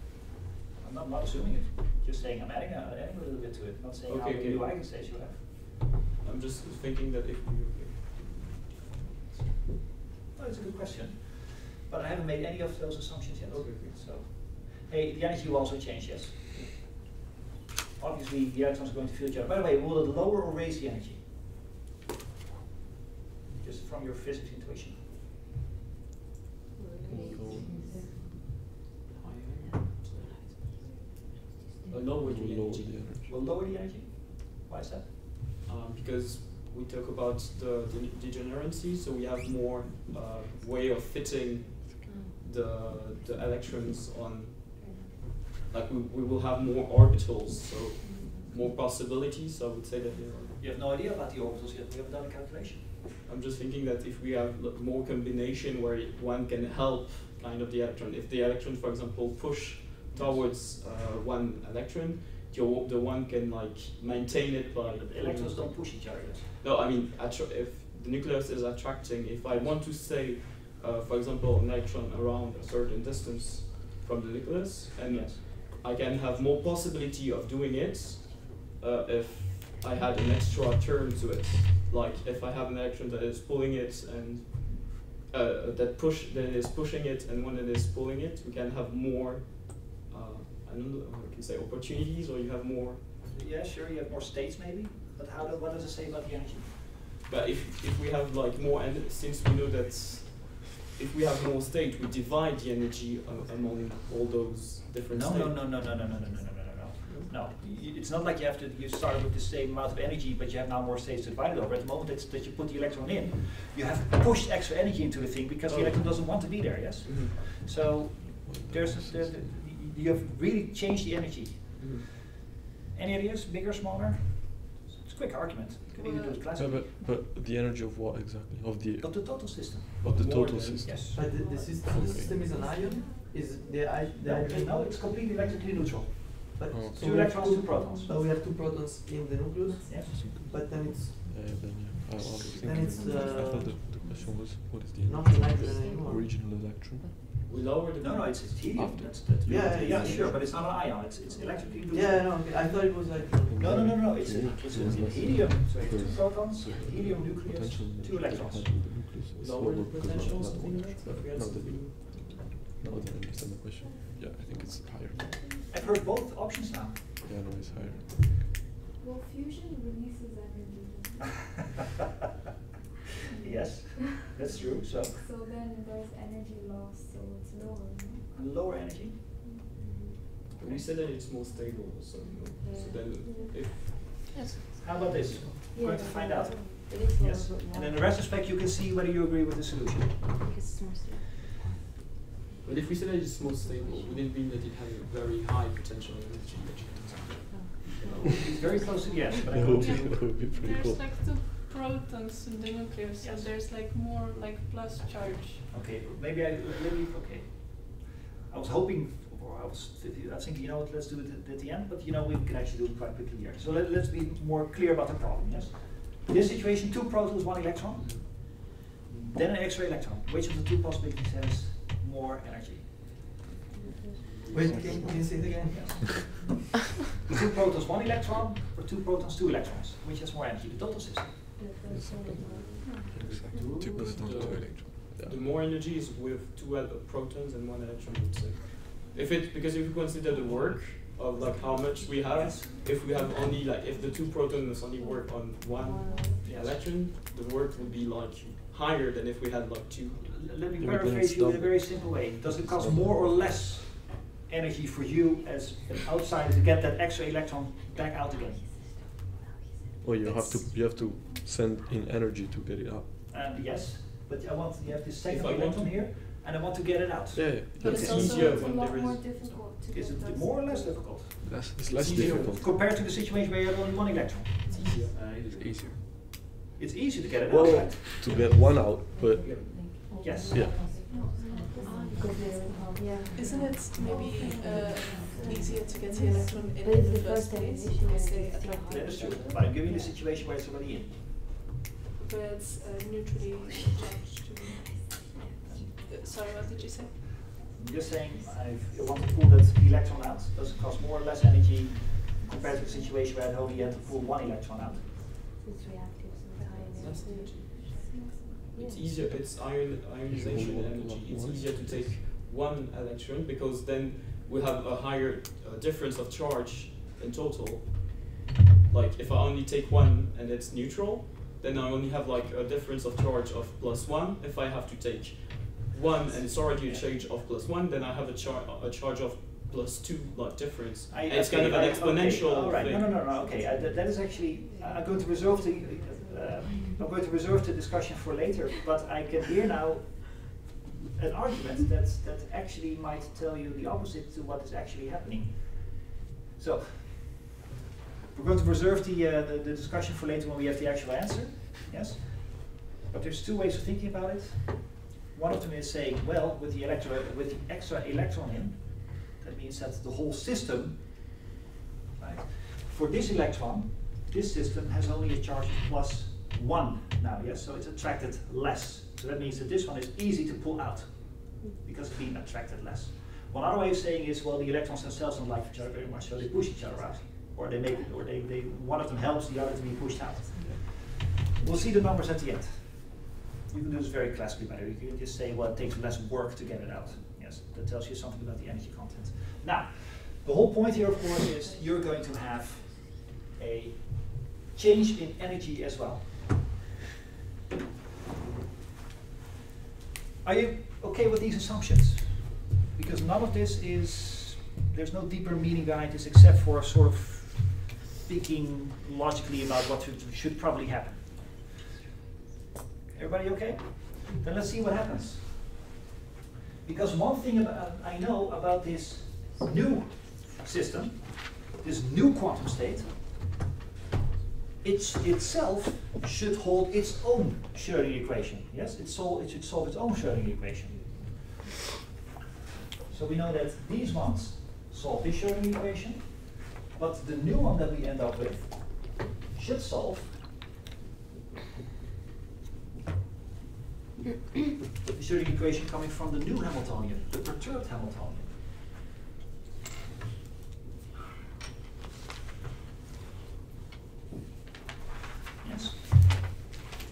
I'm not assuming it. Just saying I'm adding a little bit to it. Not saying how many new eigenstates you have. I'm just thinking that if we. Oh, it's a good question, but I haven't made any of those assumptions yet. Okay. So, hey, the energy will also change. Yes. Obviously, the electrons are going to feel each other. By the way, will it lower or raise the energy? Just from your physics intuition. Lower the energy. Will lower the energy? Why is that? Because we talk about the degeneracy, so we have more way of fitting the electrons on. Like we will have more orbitals, so more possibilities. So I would say that you have no idea about the orbitals yet. We haven't done a calculation. I'm just thinking that if we have more combination where one can help kind of the electron. If the electron, for example, push towards one electron, the one can like maintain it by. But the electrons don't push each other. Yes. No, I mean if the nucleus is attracting, if I want to say, for example, an electron around a certain distance from the nucleus, and yes. I can have more possibility of doing it if I had an extra term to it. Like if I have an electron that is pulling it and that is pushing it, and one that is pulling it, we can have more. I don't know. I can say opportunities, or you have more. Yeah, sure. You have more states, maybe. But what does it say about the energy? But if we have like more, and since we know that if we have more state, we divide the energy among all those different states. No, it's not like you started with the same amount of energy, but you have now more states to divide it over. At the moment that you put the electron in, you have pushed extra energy into the thing because the electron doesn't want to be there, yes? Mm-hmm. So you have really changed the energy. Mm-hmm. Any ideas? Bigger, smaller? It's a quick argument. You can even do it classically. But the energy of what exactly? Of the total system. Of the total system. Yes. But the system is an ion? Is the ion? No, it's completely electrically neutral. But so 2 electrons, 2 protons. So we have 2 protons in the nucleus. Yes. But then it's. I thought the question was, what is the Not the nitrogen anymore. original electron? We lower the No, it's helium. After. Yeah, sure, but it's not an ion. It's electrically induced. Yeah, no, I thought it was like. No. It's Yeah, it's it was a less helium. So you have two because protons, the helium nucleus, potential two electrons. had in the nucleus was lower smaller the because of potential, that something one. like that. We had Now that something- now that I understand the question, yeah, I think it's higher. I've heard both options now. Yeah, no, it's higher. Well, fusion releases energy. Yes, that's true. So So then there's energy loss, so it's lower, no? lower energy. We said that it's more stable, so then if Yes. How about this? We're going to find out. It is lower, Yes. but And more. in the retrospect, you can see whether you agree with the solution. Because it's more stable. but if we said that it's more stable, would it mean that it has a very high potential energy? It's very close to the end, but I That go would be, to. that would be pretty cool. There's like two protons in the nucleus, so Yes. there's like more like plus charge. Okay, maybe okay. I was hoping, or I was thinking, you know what, let's do it at the end, but you know, we can actually do it quite quickly here. So let's be more clear about the problem, yes? In this situation, two protons, one electron, then an X-ray electron. Which of the two possibilities has more energy? Wait, can you say it again? Yes. Two protons, one electron, or two protons, two electrons? Which has more energy? The total system. Two protons, two electrons. Yeah. The more energy is with two protons and one electron, I would say. Because if you consider the work of like how much we have, Yes. if we have only like if the two protons only work on one Yes. electron, the work would be like higher than if we had like two. Let me Yeah, but then paraphrase it's you in a double. very simple way. Does it cost Double. more or less energy for you as an outsider to get that extra electron back out again? Or you have to send in energy to get it out. Yes, but you have this If second I want electron to- here, and I want to get it out. Yeah, But It's it's also easier It's a when lot there more is. difficult to Is get it those more or less signals. difficult? it's less easier. difficult. Compared to the situation where you have only one electron. It's easier. It's easier. It's easier to get it Well, out, right? to get one out, but Yes. yeah. Isn't it maybe easier to get the electron in the first place because they attract That is each true. other? But I'm giving you the situation where it's already in. But it's neutrally charged. Sorry, what did you say? I'm just saying, I want to pull that electron out. Does it cost more or less energy compared to the situation where I only had to pull one electron out? It's reactive, so it's Less high energy. energy. It's easier. It's ionization energy. It's easier to take one electron because then we have a higher difference of charge in total. Like if I only take one and it's neutral, then I only have like a difference of charge of +1. If I have to take one and it's already a charge of +1, then I have a charge of +2, like difference. And it's kind of an exponential all right. thing. No. Okay, that is actually. I'm going to reserve the. I'm going to reserve the discussion for later. But I can hear now an argument that actually might tell you the opposite to what is actually happening. So we're going to reserve the discussion for later when we have the actual answer. Yes. But there's two ways of thinking about it. One of them is saying, well, with the extra electron in, that means that the whole system, right? For this electron, this system has only a charge of +1 now, yes? So it's attracted less. So that means that this one is easy to pull out because it's being attracted less. One other way of saying is, well, the electrons themselves don't like each other very much, so they push each other out, or they make it, or they one of them helps the other to be pushed out. We'll see the numbers at the end. You can do this very classically better. You can just say, well, it takes less work to get it out. Yes, that tells you something about the energy content. Now, the whole point here, of course, is you're going to have a change in energy as well. Are you okay with these assumptions? Because none of this is, there's no deeper meaning behind this except for sort of thinking logically about what should probably happen. Everybody okay? Then let's see what happens. Because one thing I know about this new system, this new quantum state, it itself should hold its own Schrödinger equation. Yes, it should solve its own Schrödinger equation. So we know that these ones solve this Schrödinger equation, but the new one that we end up with should solve the Schrödinger equation coming from the new Hamiltonian, the perturbed Hamiltonian. Yes.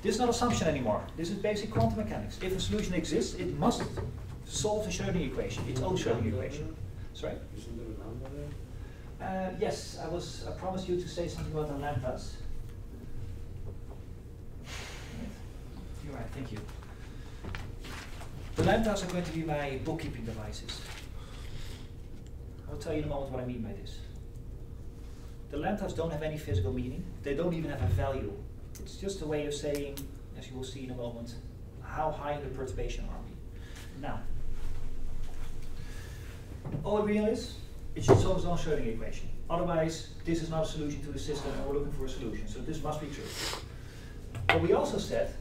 This is not assumption anymore. This is basic quantum mechanics. If a solution exists, it must solve the Schrödinger equation, its own Schrödinger equation. Sorry? Yes, I promised you to say something about the lambdas. You're right, thank you. The lambdas are going to be my bookkeeping devices. I'll tell you in a moment what I mean by this. The lambdas don't have any physical meaning. They don't even have a value. It's just a way of saying, as you will see in a moment, how high in the perturbation are we. Now, all real is, it should solve its own Schrödinger equation. Otherwise, this is not a solution to the system and we're looking for a solution. So this must be true. But we also said,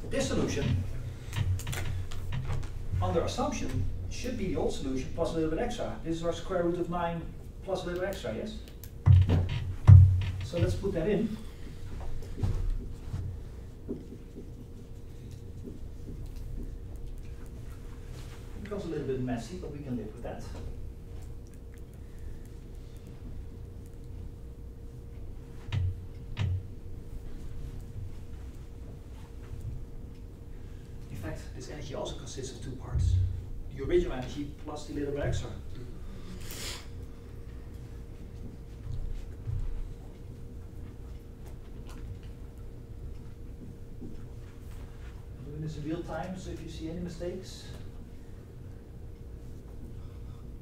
this solution, under assumption, should be the old solution plus a little bit extra. This is our square root of 9 plus a little extra, yes? So let's put that in. It becomes a little bit messy, but we can live with that. In fact, this energy also consists of two parts. The original energy plus the little bit extra. I'm doing this in real time, so if you see any mistakes,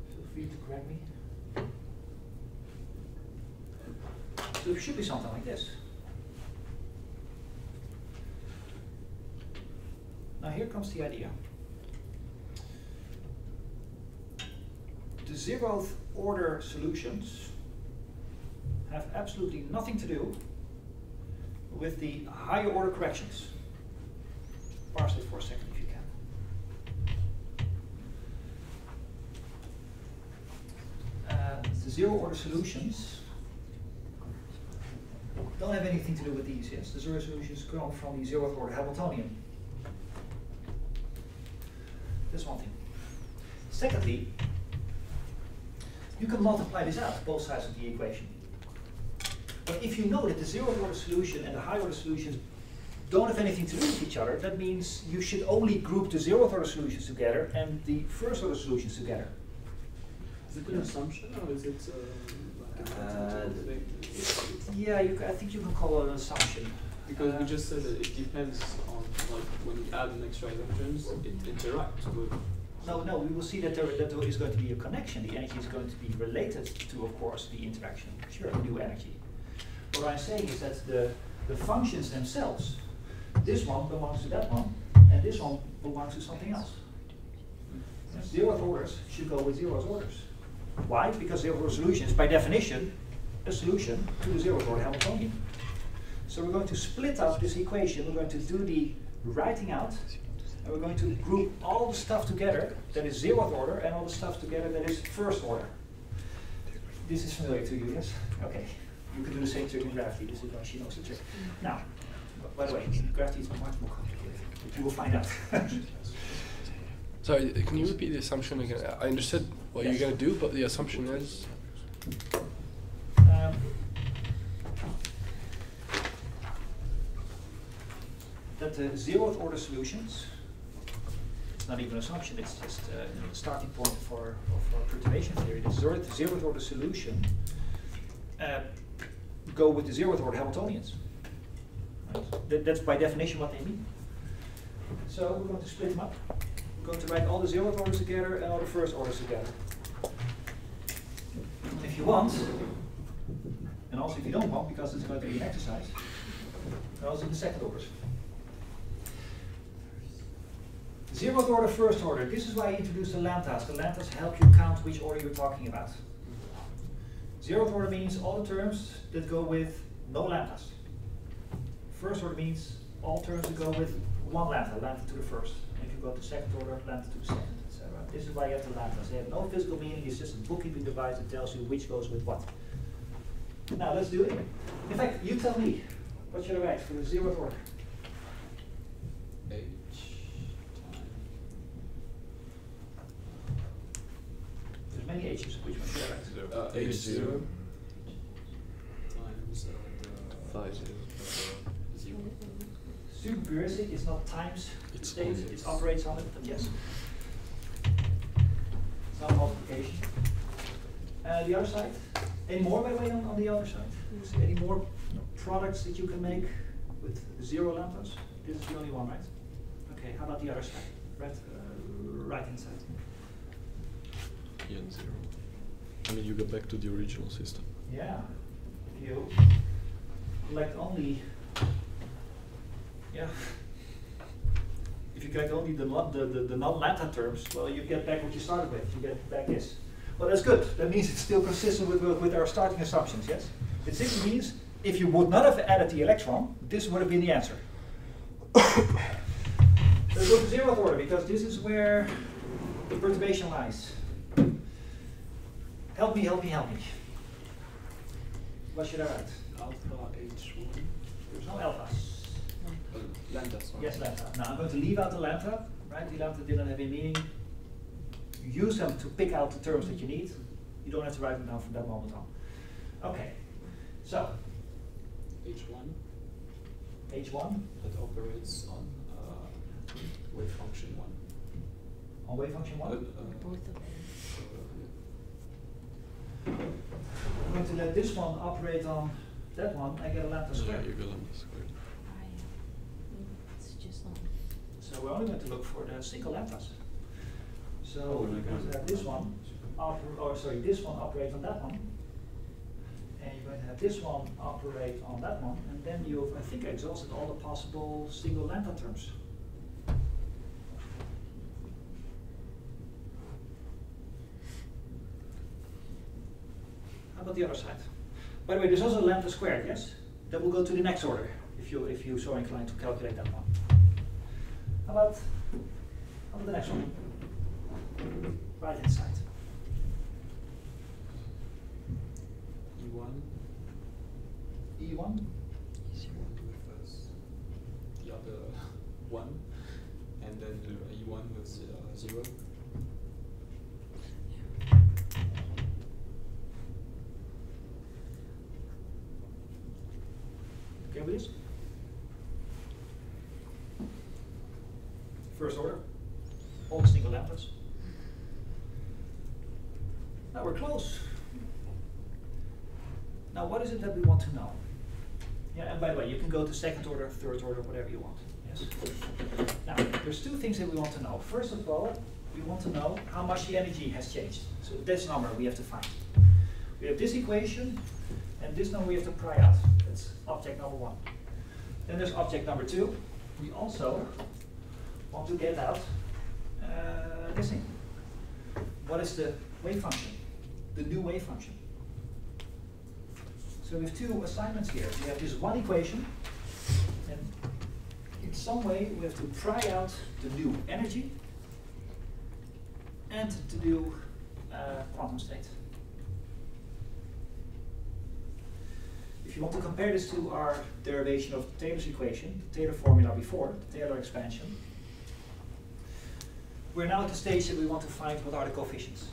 feel free to correct me. So it should be something like this. Now here comes the idea. The zeroth order solutions have absolutely nothing to do with the higher order corrections. Parse this for a second if you can. The zero order solutions don't have anything to do with these, yes? The zero solutions come from the zeroth order Hamiltonian. That's one thing. Secondly, you can multiply this out, both sides of the equation. But if you know that the zeroth order solution and the higher order solutions don't have anything to do with each other, that means you should only group the zeroth order solutions together and the first order solutions together. Is it an assumption or is it yeah, I think you can call it an assumption. Because we just said that it depends on, like, when you add an extra electrons, it interacts with. No, we will see that there is going to be a connection. The energy is going to be related to, of course, the interaction. Sure, new energy. What I'm saying is that the functions themselves, this one belongs to that one, and this one belongs to something else. Zeroth orders should go with zeroth orders. Why? Because zeroth order solution is, by definition, a solution to the zeroth order Hamiltonian. So we're going to split up this equation. We're going to do the writing out, and we're going to group all the stuff together that is zeroth order and all the stuff together that is first order. This is familiar to you, yes? Okay. You can do the same trick in gravity. This is why she knows the trick. Now, by the way, gravity is much more complicated. You will find out. Sorry, can you repeat the assumption again? I understood what you're going to do, but the assumption is? That the zeroth order solutions, it's not even an assumption, it's just a starting point for perturbation theory. The zeroth order solution go with the zeroth order Hamiltonians. Right? That's by definition what they mean. So we're going to split them up. We're going to write all the zeroth orders together and all the first orders together. And if you want, and also if you don't want, because it's going to be an exercise, and also the second orders. Zeroth order, first order. This is why I introduced the lambdas. The lambdas help you count which order you're talking about. Zeroth order means all the terms that go with no lambdas. First order means all terms that go with one lambda, lambda to the first. And if you go to second order, lambda to the second, etc. This is why you have the lambdas. They have no physical meaning. It's just a bookkeeping device that tells you which goes with what. Now let's do it. In fact, you tell me what should I write for the zeroth order. H H's. Which one should I write? H0 times Phi 0. Super heuristic is not times It's state, on it it. operates on it, but yes. It's not multiplication. The other side. Any more, by the way, on the other side? Is there any more products that you can make with 0 lambdas? This is the only one, right? Okay, how about the other side? Right hand side. and 0. I mean, you go back to the original system. Yeah. If you collect only, if you collect only the non-lambda terms, well, you get back what you started with. You get back this. Well, that's good. That means it's still consistent with our starting assumptions, yes? It simply means if you would not have added the electron, this would have been the answer. Let's go to 0th order, because this is where the perturbation lies. Help me, help me, help me. What should I write? Alpha H1. There's no alphas. Lambda, sorry. Yes, lambda. Now I'm going to leave out the lambda, right? The lambda didn't have any meaning. You use them to pick out the terms that you need. You don't have to write them down from that moment on. Okay, so H1 H1 that operates on wave function 1. on wave function 1. Both of them. I'm going to let this one operate on that one. I get a lambda Yeah, squared. you get lambda squared. It's just not. So we're only going to look for the single lambdas. So you're going to have this one, this one operate on that one, and you're going to have this one operate on that one, and then you've, I think, exhausted all the possible single lambda terms. How about the other side? By the way, there's also lambda squared, yes? That will go to the next order if you so inclined to calculate that one. How about the next one? Right hand side. E1. E1. With the other 1, and then E1 with 0. Okay with this? First order. All single lambdas. Now we're close. Now what is it that we want to know? Yeah, and by the way, you can go to second order, third order, whatever you want. Yes. Now, there's two things that we want to know. First of all, we want to know how much the energy has changed. So this number we have to find. We have this equation, and this number we have to pry out. That's object number 1. Then there's object number 2. We also want to get out this thing. What is the wave function? The new wave function. So we have two assignments here. We have this one equation, and in some way we have to pry out the new energy and the new quantum state. If you want to compare this to our derivation of Taylor's equation, the Taylor formula before, the Taylor expansion, we're now at the stage that we want to find what are the coefficients.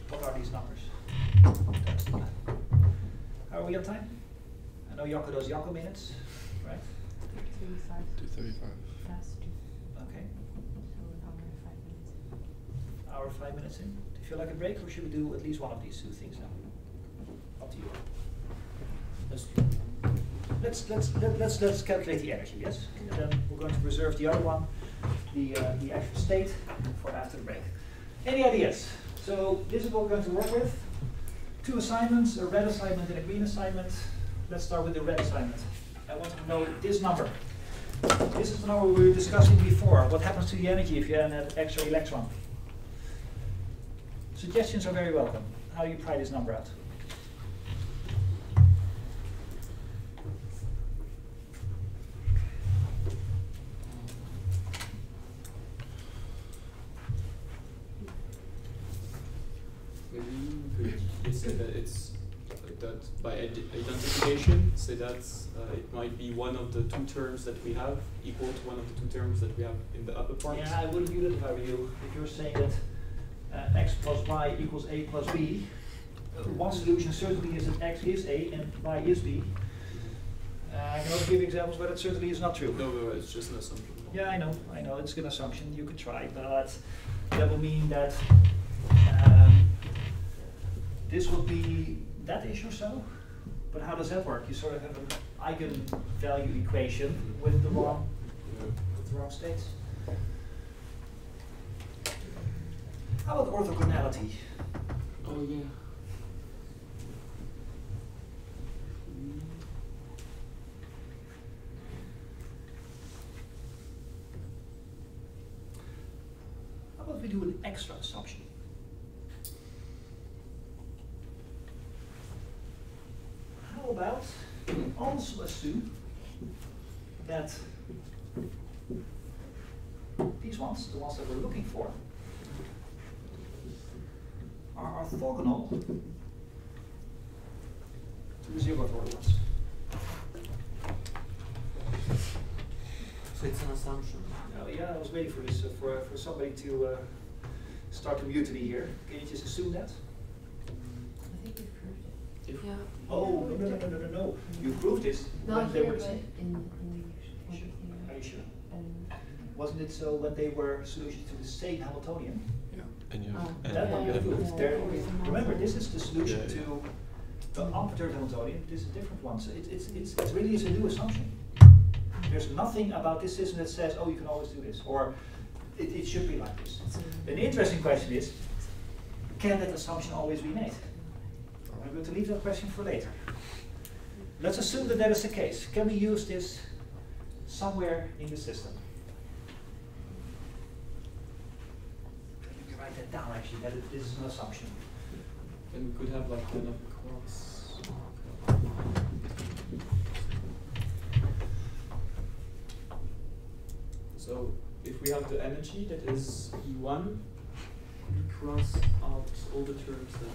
What are these numbers? How are we on time? I know Jocko does Jocko minutes, right? 2:35. 2:35. That's 2. Okay. So an hour and 5 minutes. Hour, 5 minutes in. Do you feel like a break, or should we do at least one of these two things now? Up to you. Let's calculate the energy, yes? And then we're going to reserve the other one, the actual state, for after the break. Any ideas? So this is what we're going to work with. 2 assignments, a red assignment and a green assignment. Let's start with the red assignment. I want to know this number. This is the number we were discussing before. What happens to the energy if you add an extra electron? Suggestions are very welcome. How do you pry this number out? Maybe you say that it's that by identification, say that it might be one of the 2 terms that we have equal to one of the 2 terms that we have in the upper part. Yeah, I wouldn't do that if I were you. If you're saying that x plus y equals a plus b, one solution certainly is that x is a and y is b. I can also give examples where that certainly is not true. No, it's just an assumption. Yeah, I know, it's an assumption, you could try, but that will mean that this would be that ish or so. But how does that work? You sort of have an eigenvalue equation with the wrong states. How about orthogonality? Oh yeah. How about we do an extra assumption? How about we also assume that these ones, the ones that we're looking for, are orthogonal to the zero order ones. So it's an assumption. Oh yeah, I was waiting for this, for somebody to start the mutiny here. Can you just assume that? I think you've proved it. Yeah. Oh, no. You proved this Not when they here, were but the same. in Sure. everything. Are you sure? Wasn't it so when they were solutions to the same Hamiltonian? And you That one you Yeah. proved. Yeah. There, remember, this is the solution Yeah. to the unperturbed Hamiltonian. This is a different one. So it's really is a new assumption. There's nothing about this system that says, oh, you can always do this, or it should be like this. An interesting question is, can that assumption always be made? I'm going to leave that question for later. Let's assume that that is the case. Can we use this somewhere in the system? You can write that down actually, that this is an assumption. Then we could have like kind of a cross. So if we have the energy that is E1, we cross out all the terms that are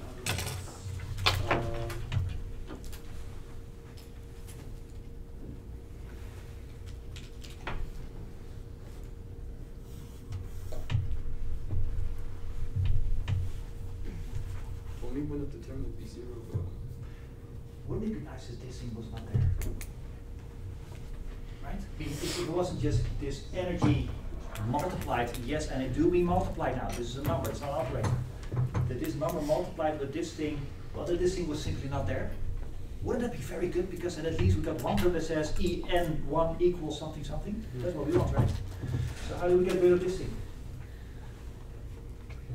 only one of the terms would be 0. Wouldn't it be nice if this thing was not there? Right? If it wasn't just this energy multiplied, yes, and it do be multiplied now. This is a number, it's not an operator. That this number multiplied with this thing, well, that this thing was simply not there. Wouldn't that be very good? Because then at least we got one term that says En1 equals something something. That's what we want, right? So how do we get rid of this thing?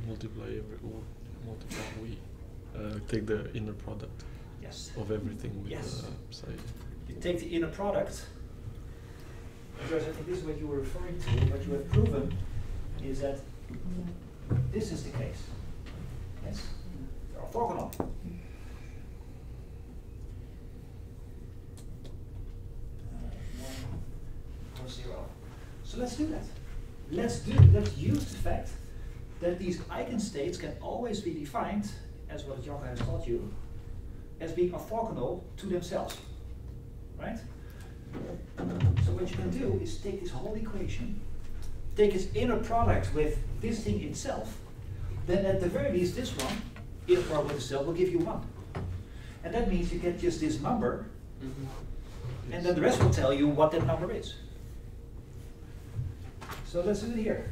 multiply we take the inner product Yes. of everything with Yes. the side. You take the inner product, because I think this is what you were referring to. What you have proven is that this is the case. Yes? They're orthogonal. 1 or 0. So let's do that. Let's use the fact that these eigenstates can always be defined, as what Jocke has taught you, as being orthogonal to themselves. Right? So what you can do is take this whole equation, take its inner product with this thing itself, then at the very least this one, inner product with itself, will give you 1. And that means you get just this number, and then the rest will tell you what that number is. So let's do it here.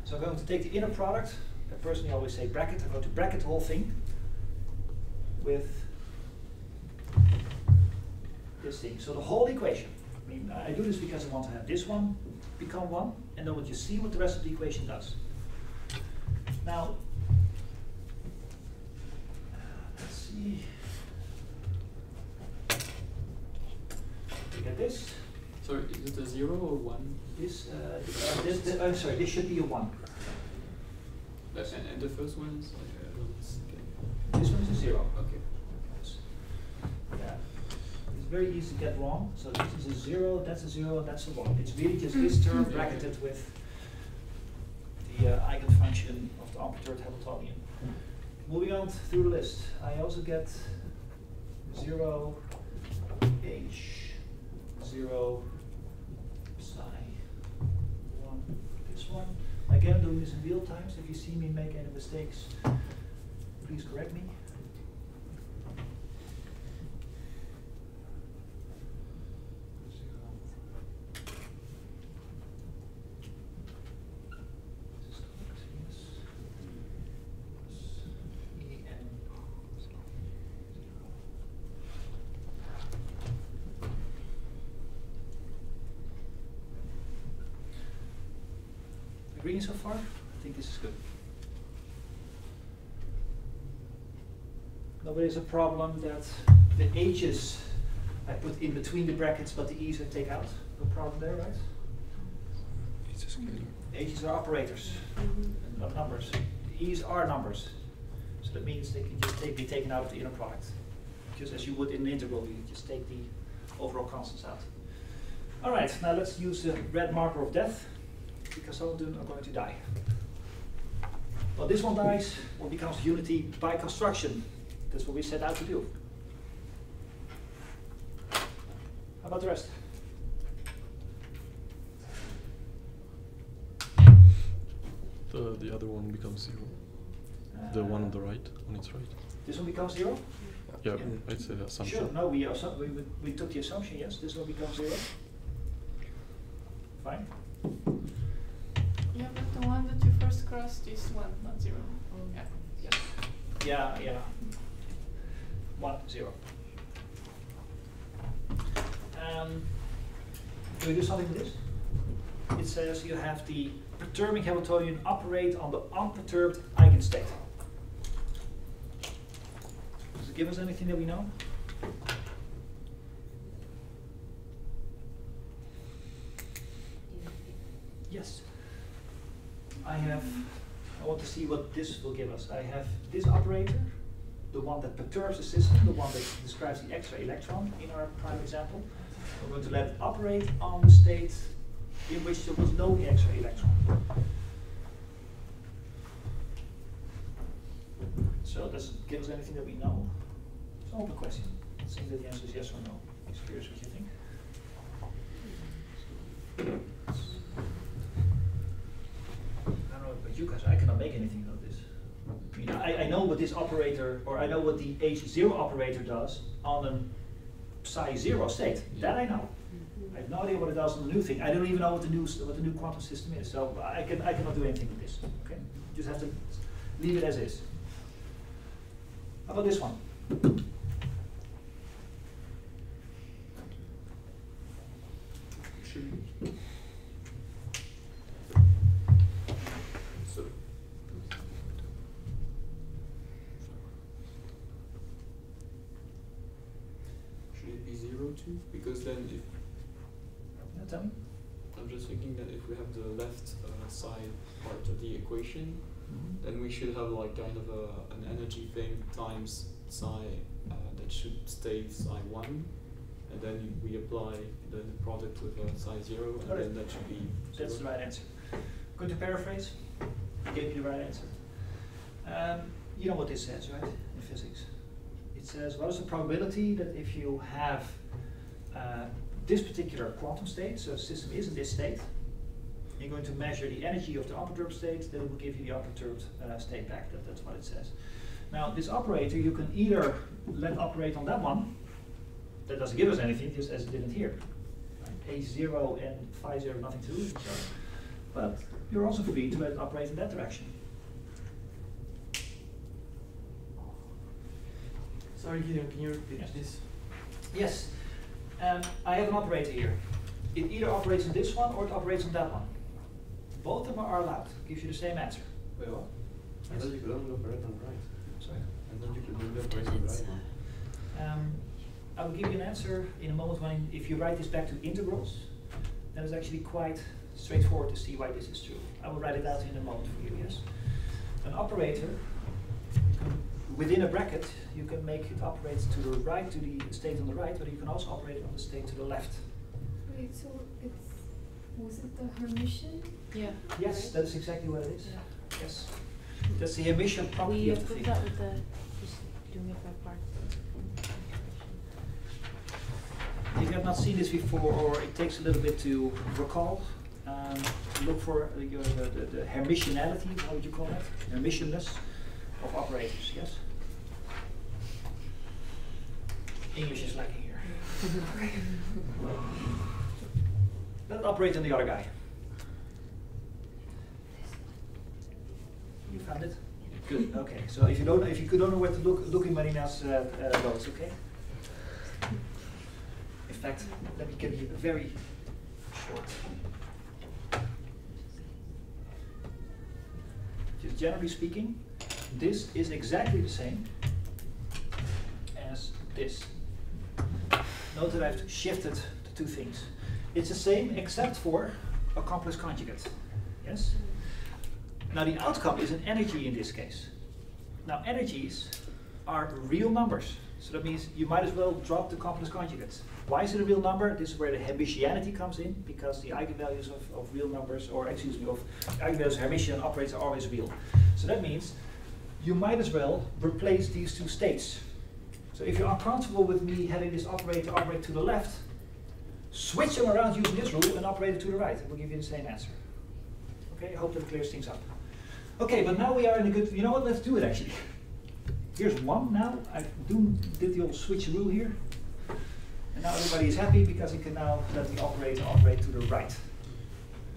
So I'm going to take the inner product. I personally always say bracket. I'm going to bracket the whole thing with this thing. So the whole equation. I mean, I do this because I want to have this one become 1, and then we'll just see what the rest of the equation does. Now, let's see. We get this. Sorry, is it a 0 or 1? I'm sorry, this should be a 1. And the first one is? This one is a 0. Okay. Yeah. It's very easy to get wrong. So this is a 0, that's a 0, and that's a 1. It's really just this term bracketed with the eigenfunction of the unperturbed Hamiltonian. Moving on through the list, I also get 0 h, 0 psi 1. This one, I again doing this in real time, so if you see me make any mistakes, please correct me. Agreeing so far? I think this is good. Nobody has a problem that the H's I put in between the brackets, but the E's I take out. No problem there, right? It's a scalar. H's are operators, not numbers. The E's are numbers. So that means they can just be taken out of the inner product. Just as you would in an integral, you just take the overall constants out. Alright, now let's use the red marker of death, because some of them are going to die. Well, this one dies or becomes unity by construction. That's what we set out to do. How about the rest? The other one becomes 0. The one on the right, on its right. This one becomes 0? Yeah, it's an assumption. Sure, no, we took the assumption, yes, this one becomes 0. Fine. Yeah, but the one that you first crossed is 1, not 0. Yeah. Yeah. 1, 0. Can we do something with this? It says you have the perturbing Hamiltonian operate on the unperturbed eigenstate. Does it give us anything that we know? Yes. I want to see what this will give us. I have this operator, the one that perturbs the system, the one that describes the extra electron in our prime example. We're going to let it operate on the state in which there was no extra electron. So does it give us anything that we know? It's an open question. It seems that the answer is yes or no. I'm curious what you think. I don't know about you guys, I cannot make anything of this. I mean, I know what this operator, or I know what the H0 operator does on a psi 0 state. That I know. I have no idea what it does on the new thing. I don't even know what the new quantum system is. So I cannot do anything with this. Okay, you just have to leave it as is. How about this one? Should it be 0 too? Because then if Tell me. I'm just thinking that if we have the left side part of the equation, then we should have like kind of an energy thing times psi that should stay psi 1, and then we apply the product with psi 0, and then that should be 0. That's the right answer. Going to paraphrase? I gave you the right answer. You know what this says, right, in physics? It says, what is the probability that if you have this particular quantum state, so the system is in this state, you're going to measure the energy of the unperturbed state, then it will give you the unperturbed state back. That's what it says. Now, this operator, you can either let operate on that one, that doesn't give us anything, just as it didn't here. Right? H0 and phi 0 have nothing to do with each other. But you're also free to let it operate in that direction. Sorry, Gideon, can you repeat this? Yes. I have an operator here. It either operates on this one or it operates on that one. Both of them are allowed. Gives you the same answer. Wait, what? I thought you could only operate on the right. Sorry? I thought you could only operate on the right one. I will give you an answer in a moment when, if you write this back to integrals, then it's actually quite straightforward to see why this is true. I will write it out in a moment for you, yes. An operator, within a bracket, you can make it operate to the right, to the state on the right, but you can also operate it on the state to the left. Wait, so was it the Hermitian? Yeah. Yes, that's exactly what it is. Yeah. Yes. That's the Hermitian property of the put thing. that with the, just doing it by parts. If you have not seen this before, or it takes a little bit to recall, look for the Hermitianality, how would you call that? Hermitianness of operators, yes? English is lacking here. Let's operate on the other guy. You found it? Good. Okay. So if you don't know where to look in Marina's notes. Okay. In fact, let me give you a very short. Just generally speaking, this is exactly the same as this. Note that I've shifted the two things. It's the same except for a complex conjugate. Yes? Now the outcome is an energy in this case. Now energies are real numbers. So that means you might as well drop the complex conjugates. Why is it a real number? This is where the Hermitianity comes in, because the eigenvalues of real numbers, or excuse me, of eigenvalues of Hermitian operators are always real. So that means you might as well replace these two states. So if you're uncomfortable with me having this operator operate to the left, switch them around using this rule and operate it to the right. It will give you the same answer. Okay, I hope that clears things up. Okay, but now we are in a good, you know what, let's do it actually. Here's one now. I did the old switch rule here. And now everybody is happy because he can now let the operator operate to the right.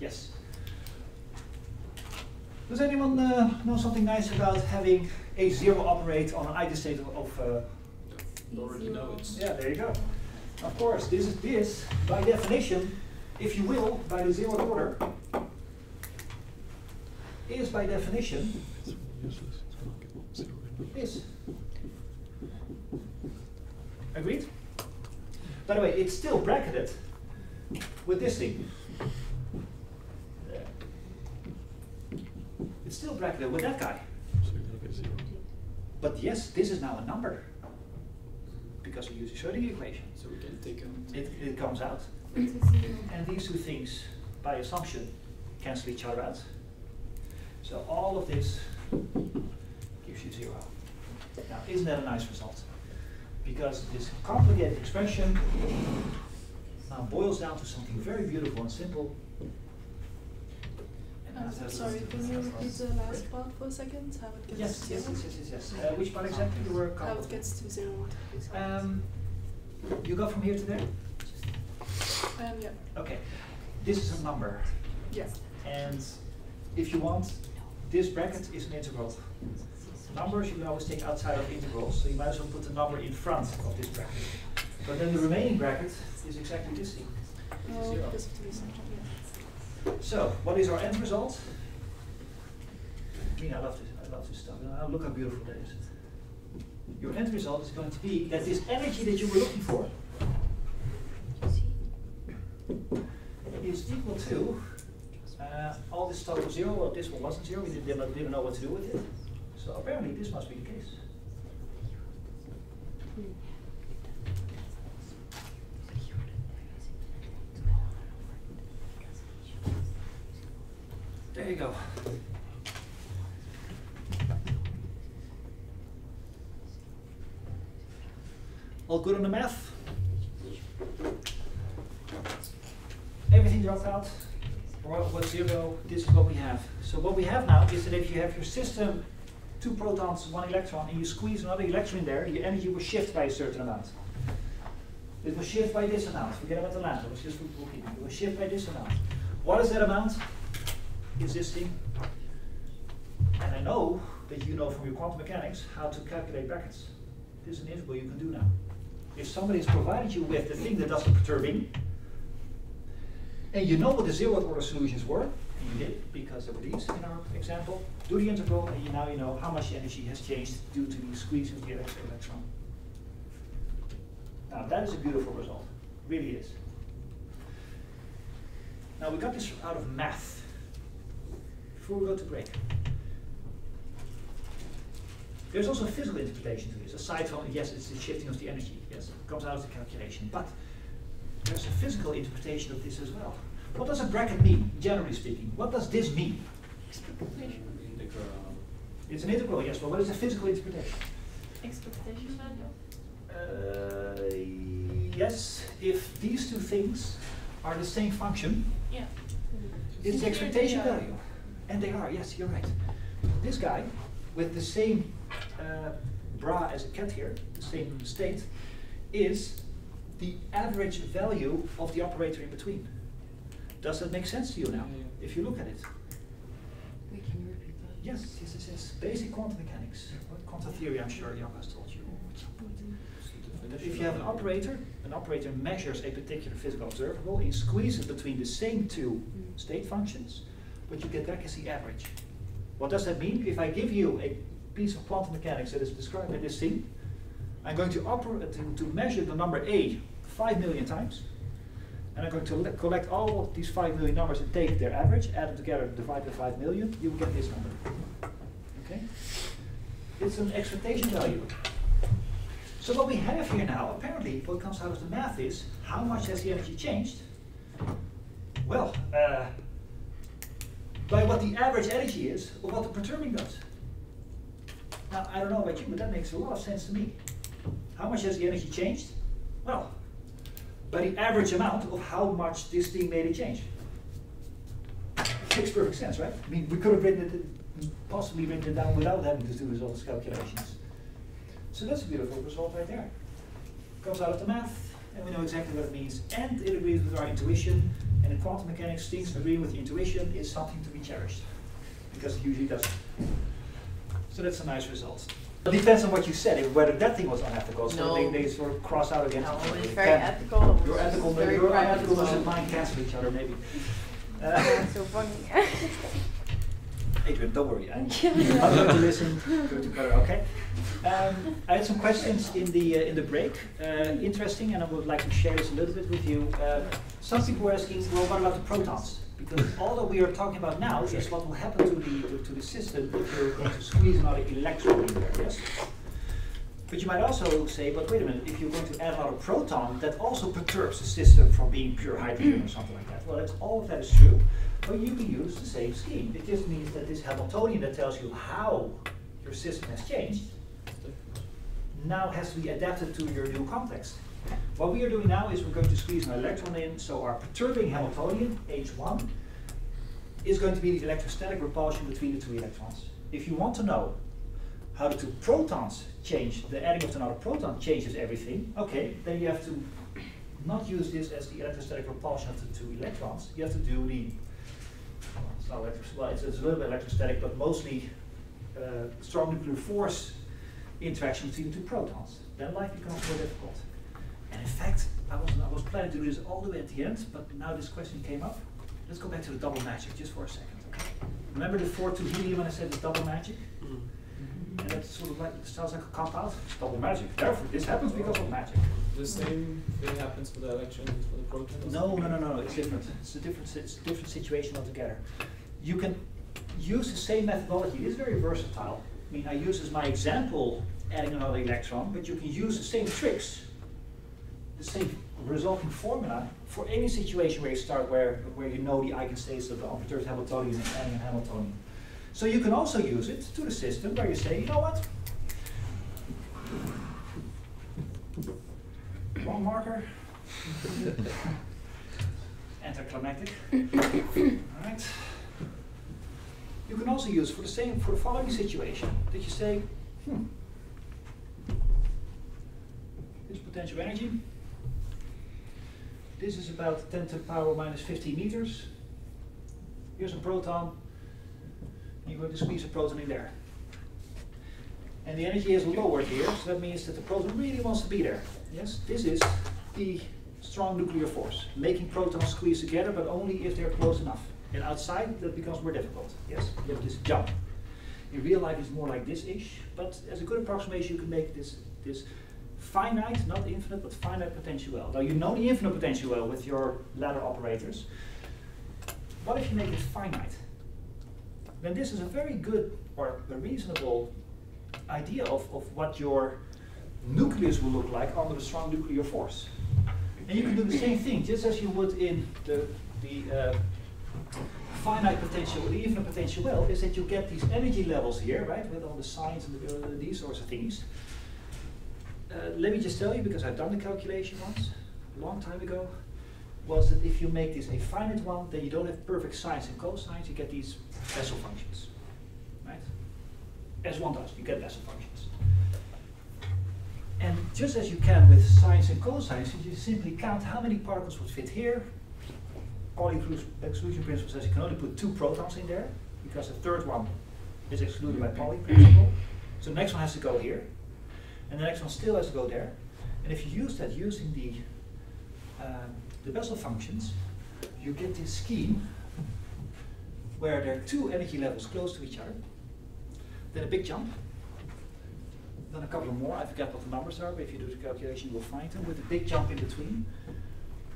Yes. Does anyone know something nice about having a zero operate on an eigenstate of You already know it. yeah, there you go. Of course, this by definition, if you will, by the zeroth order, is by definition this. Agreed? By the way, it's still bracketed with this thing. It's still bracketed with that guy. But yes, this is now a number because we use the Schrödinger equation. So we can take out. It comes out. And these two things, by assumption, cancel each other out. So all of this gives you 0. Now, isn't that a nice result? Because this complicated expression now boils down to something very beautiful and simple. Sorry, can you repeat the last part for a second? How it gets Yes. to 0? Which part exactly you were How it gets to 0. You go from here to there? Yeah. Okay. This is a number. Yes. And if you want, this bracket is an integral. Numbers you can always take outside of integrals, so you might as well put the number in front of this bracket. But then the remaining bracket is exactly this thing. Oh, 0. because of the reason. Yeah. So, what is our end result? I mean, I love this stuff. Look how beautiful that is. Your end result is going to be that this energy that you were looking for is equal to all this stuff was 0. Well, this one wasn't 0. We didn't know what to do with it. So apparently this must be the case. There you go. All good on the math? Everything dropped out? Or what's 0? This is what we have. So what we have now is that if you have your system 2 protons, 1 electron, and you squeeze another electron in there, your energy will shift by a certain amount. It will shift by this amount. Forget about the lambda, it's just bookkeeping. It will shift by this amount. What is that amount? Is this thing. And I know that you know from your quantum mechanics how to calculate brackets. This is an integral you can do now. If somebody has provided you with the thing that does the perturbing, and you know what the 0th order solutions were, and you did, because there were these in our example, do the integral, and now you know how much energy has changed due to the squeeze of the electron. Now that is a beautiful result, really is. Now we got this out of math. Before we go to break. There's also a physical interpretation to this, aside from, yes, it's the shifting of the energy, yes, it comes out of the calculation, but there's a physical interpretation of this as well. What does a bracket mean, generally speaking? What does this mean? Integral. It's an integral, yes, but what is the physical interpretation? Expectation value? Yes, if these two things are the same function, Yeah. It's the expectation value. And they are, yes, you're right. This guy, with the same bra as a cat here, the same state, is the average value of the operator in between. Does that make sense to you now, if you look at it? Wait, can you repeat that? Yes, yes, yes, yes. Basic quantum mechanics. Quantum theory, I'm sure Jan has told you at some point. If you have an operator measures a particular physical observable, it squeezes between the same two state functions, what you get back is the average. What does that mean? If I give you a piece of quantum mechanics that is described in this thing, I'm going to measure the number A 5 million times, and I'm going to collect all of these 5 million numbers and take their average, add them together, divide by 5 million, you will get this number. Okay? It's an expectation value. So what we have here now, apparently, what comes out of the math is, how much has the energy changed? Well, by what the average energy is, or what the perturbing does. Now, I don't know about you, but that makes a lot of sense to me. How much has the energy changed? Well, by the average amount of how much this thing made it change. Makes perfect sense, right? I mean, we could have possibly written it down without having to do all these calculations. So that's a beautiful result right there. Comes out of the math, and we know exactly what it means, and it agrees with our intuition. And in quantum mechanics, things agreeing with the intuition is something to be cherished, because it usually doesn't. So that's a nice result. It depends on what you said, whether that thing was unethical, so they sort of cross out against each other. It's very ethical. Your ethical, your unethical and mine cancel each other, maybe. That's so funny. Adrian, don't worry. I'm going to listen. Go to color. Okay. I had some questions in the break. Interesting, and I would like to share this a little bit with you. Some people were asking, well, what about the protons? Because all that we are talking about now is what will happen to the system if you're going to squeeze another electron in there. Yes. But you might also say, but wait a minute, if you're going to add another proton, that also perturbs the system from being pure hydrogen or something like that. Well, all of that is true. But you can use the same scheme. It just means that this Hamiltonian that tells you how your system has changed now has to be adapted to your new context. What we are doing now is we're going to squeeze an electron in, so our perturbing Hamiltonian, H1, is going to be the electrostatic repulsion between the two electrons. If you want to know how the two protons change, the adding of another proton changes everything, okay, then you have to not use this as the electrostatic repulsion of the two electrons. You have to do the, it's a little bit electrostatic, but mostly strong nuclear force interaction between the two protons. Then life becomes more difficult. And in fact, I was planning to do this all the way at the end, but now this question came up. Let's go back to the double magic just for a second. Okay? Remember the 4-2 helium when I said it's double magic? And that sort of sounds like a compound. It's double magic. Therefore, this happens because of magic. The same thing happens for the electron and for the proton? No. It's different. It's a different situation altogether. You can use the same methodology. It is very versatile. I mean, I use as my example adding another electron, but you can use the same tricks, the same resulting formula for any situation where you start where you know the eigenstates of the unperturbed Hamiltonian and adding a Hamiltonian. So you can also use it to the system where you say, you know what? Wrong marker. Anticlimactic. Alright. You can also use for the following situation that you say, here's potential energy. This is about 10 to the power minus 15 meters. Here's a proton. You're going to squeeze a proton in there. And the energy is lowered here, so that means that the proton really wants to be there. Yes, this is the strong nuclear force, making protons squeeze together, but only if they're close enough. And outside, that becomes more difficult. Yes, you have this jump. In real life, it's more like this-ish, but as a good approximation, you can make this finite, not infinite, but finite potential well. Now, you know the infinite potential well with your ladder operators. What if you make it finite? Then this is a very good or a reasonable idea of what your nucleus will look like under the strong nuclear force. And you can do the same thing, just as you would in the finite potential, the infinite potential well, is that you get these energy levels here, right, with all the signs and these sorts of things. Let me just tell you, because I've done the calculation once, a long time ago, was that if you make this a finite one, then you don't have perfect sines and cosines, you get these Bessel functions, right? As one does, you get Bessel functions. And just as you can with sines and cosines, you simply count how many particles would fit here. Pauli exclusion principle says you can only put 2 protons in there, because the third one is excluded by Pauli principle. So the next one has to go here, and the next one still has to go there. And if you use that using the Bessel functions, you get this scheme where there are 2 energy levels close to each other, then a big jump, then a couple more. I forget what the numbers are, but if you do the calculation, you will find them with a big jump in between.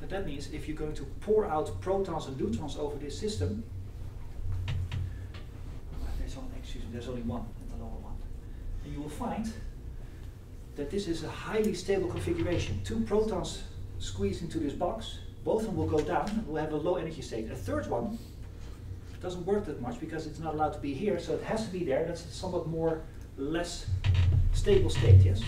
But that means if you're going to pour out protons and neutrons over this system, there's only one, the lower one, and you will find that this is a highly stable configuration. 2 protons squeeze into this box, both of them will go down and will have a low energy state. A third one doesn't work that much because it's not allowed to be here, so it has to be there. That's a somewhat less stable state, yes?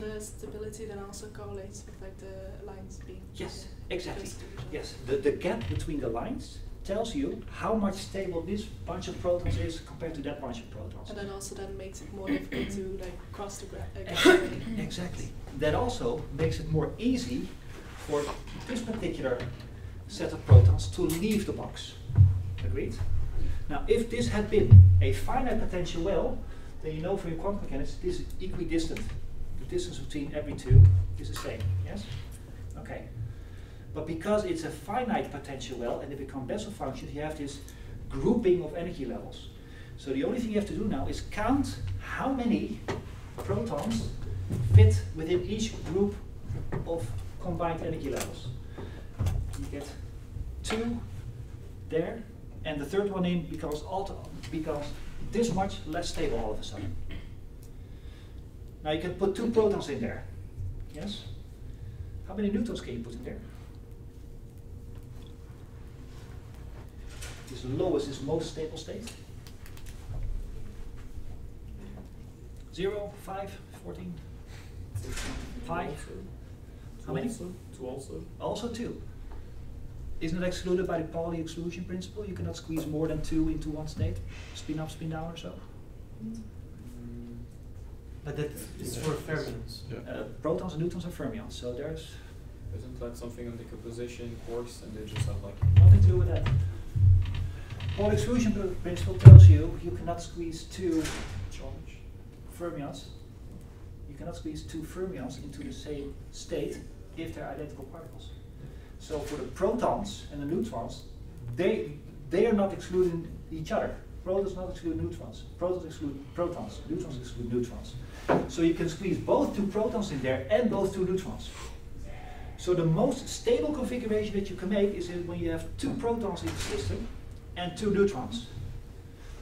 The stability then also correlates with like the lines being. Yes, exactly. Yes, the gap between the lines tells you how much stable this bunch of protons is compared to that bunch of protons. And then also makes it more difficult to like cross the Exactly. That also makes it more easy for this particular set of protons to leave the box. Agreed? Now, if this had been a finite potential well, then you know from your quantum mechanics this is equidistant. The distance between every 2 is the same. Yes? Okay. But because it's a finite potential well and they become Bessel functions, you have this grouping of energy levels. So the only thing you have to do now is count how many protons fit within each group of combined energy levels. You get 2 there, and the third one in becomes this much less stable all of a sudden. Now you can put 2 protons in there. Yes? How many neutrons can you put in there? This lowest is most stable state. 0, 5, 14, 5. How many? 2 also. Also 2. Isn't it excluded by the Pauli exclusion principle? You cannot squeeze more than 2 into one state, spin up, spin down or so. But that is for fermions. Yeah. Protons and neutrons are fermions, so there's Isn't like something on decomposition course, and they just have like nothing to do with that. Pauli exclusion principle tells you cannot squeeze 2 charge. fermions. You cannot squeeze 2 fermions into the same state if they're identical particles. So for the protons and the neutrons, they are not excluding each other. Protons not exclude neutrons. Protons exclude protons. Neutrons exclude neutrons. So you can squeeze both 2 protons in there and both 2 neutrons. So the most stable configuration that you can make is when you have 2 protons in the system and 2 neutrons.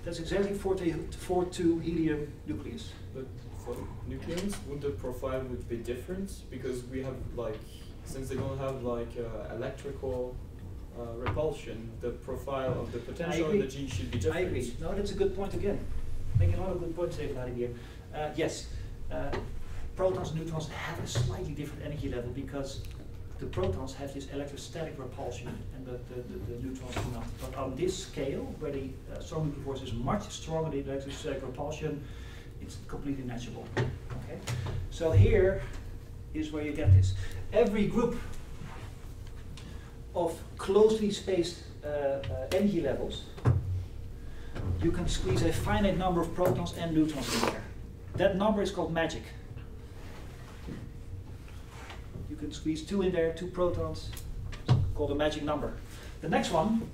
That's exactly 4-2 helium nucleus. But for nucleons, would the profile would be different? Because we have like, since they don't have like electrical repulsion, the profile of the potential of the G should be different. I agree. No, that's a good point again. Making a lot of good points, David, out of here. Yes, protons and neutrons have a slightly different energy level because the protons have this electrostatic repulsion and the neutrons do not. But on this scale, where the strong nuclear force is much stronger than the electrostatic repulsion, it's completely natural. Okay? So here is where you get this. Every group of closely spaced energy levels, you can squeeze a finite number of protons and neutrons in there. That number is called magic. You can squeeze 2 in there, 2 protons, it's called a magic number. The next one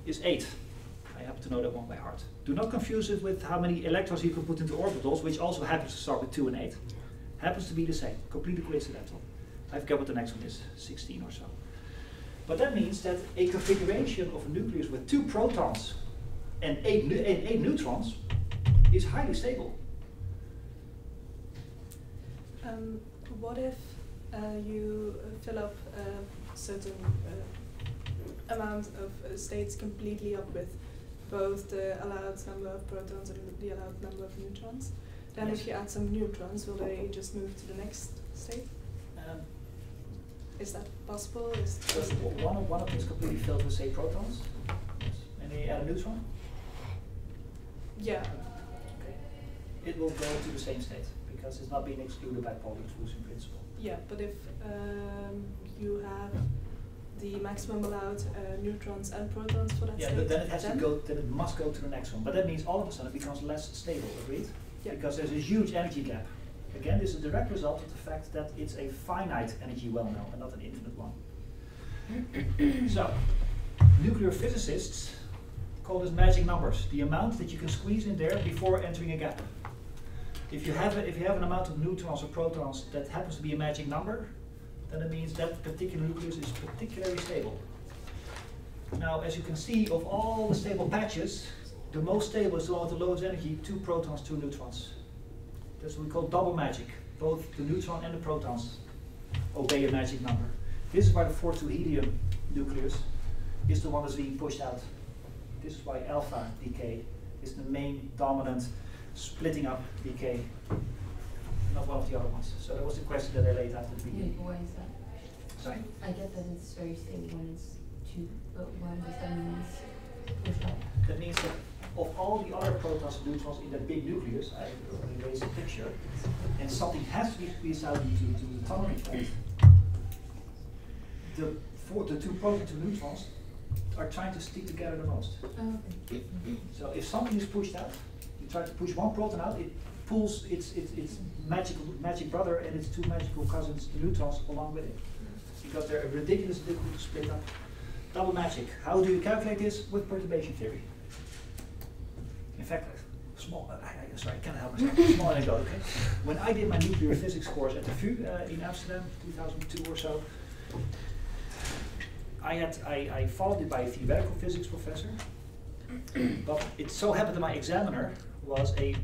is 8. I happen to know that one by heart. Do not confuse it with how many electrons you can put into orbitals, which also happens to start with 2 and 8. Happens to be the same, completely coincidental. I forget what the next one is, 16 or so. But that means that a configuration of a nucleus with 2 protons and 8 neutrons is highly stable. What if you fill up a certain amount of states completely up with both the allowed number of protons and the allowed number of neutrons? Then if you add some neutrons, will they just move to the next state? Is that possible? Is One of these completely filled with, say, protons. Yes. And then you add a neutron. Yeah. Okay. It will go to the same state because it's not being excluded by Pauli exclusion principle. Yeah, but if you have the maximum allowed neutrons and protons for that state, but then it has to go. Then it must go to the next one. But that means all of a sudden it becomes less stable. Agreed? Yeah. Because there's a huge energy gap. Again, this is a direct result of the fact that it's a finite energy well-known and not an infinite one. So, nuclear physicists call this magic numbers, the amount that you can squeeze in there before entering a gap. If you have an amount of neutrons or protons that happens to be a magic number, then it means that particular nucleus is particularly stable. Now, as you can see, of all the stable patches, the most stable is the one with the lowest energy, 2 protons, 2 neutrons. That's what we call double magic. Both the neutron and the protons obey a magic number. This is why the 4-2 helium nucleus is the one that's being pushed out. This is why alpha decay is the main dominant splitting up decay, not one of the other ones. So that was the question that I laid out at the beginning. Why is that? Sorry? I get that it's very stable when it's 2, but why does that mean it's pushed out? That means that of all the other protons and neutrons in that big nucleus, I already raised a picture, and something has to be squeezed out due to the tunneling effect. The 2 protons, 2 neutrons are trying to stick together the most. Oh, okay. So if something is pushed out, you try to push one proton out, it pulls its magic brother and its 2 magical cousins, the neutrons, along with it. Because they're ridiculously difficult to split up. Double magic. How do you calculate this? With perturbation theory. In fact, sorry, I can't help myself. Small anecdote, okay? When I did my nuclear physics course at the VU in Amsterdam, 2002 or so, I followed it by a theoretical physics professor, but it so happened that my examiner was a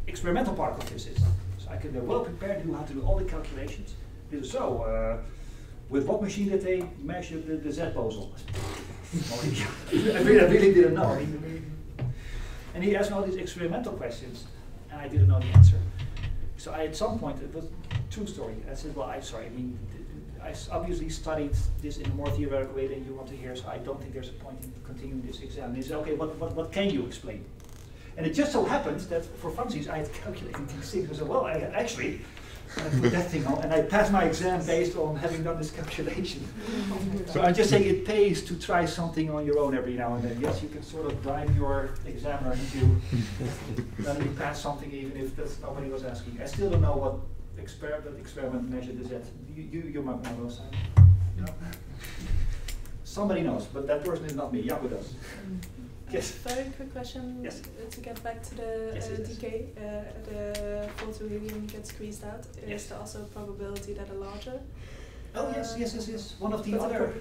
experimental particle physicist. So I could be well prepared, knew how to do all the calculations. So, with what machine did they measure the Z boson? I really didn't know. And he asked me all these experimental questions, and I didn't know the answer. So at some point, it was a true story. I said, well, I obviously studied this in a more theoretical way than you want to hear, so I don't think there's a point in continuing this exam. And he said, okay, what can you explain? And it just so happens that for funsies, I had calculated these things. I said, well, actually, I put that thing on, and I passed my exam based on having done this calculation. So I'm just saying it pays to try something on your own every now and then. Yes, you can sort of bribe your examiner into letting you pass something even if nobody was asking. I still don't know what experiment measured is that. You might know those. No? Somebody knows, but that person is not me. Jaco does. Yes. Very quick question. Yes. To get back to the decay, the 4-2 helium gets squeezed out. Yes. Is there also a probability that a larger? Oh yes. One of the other.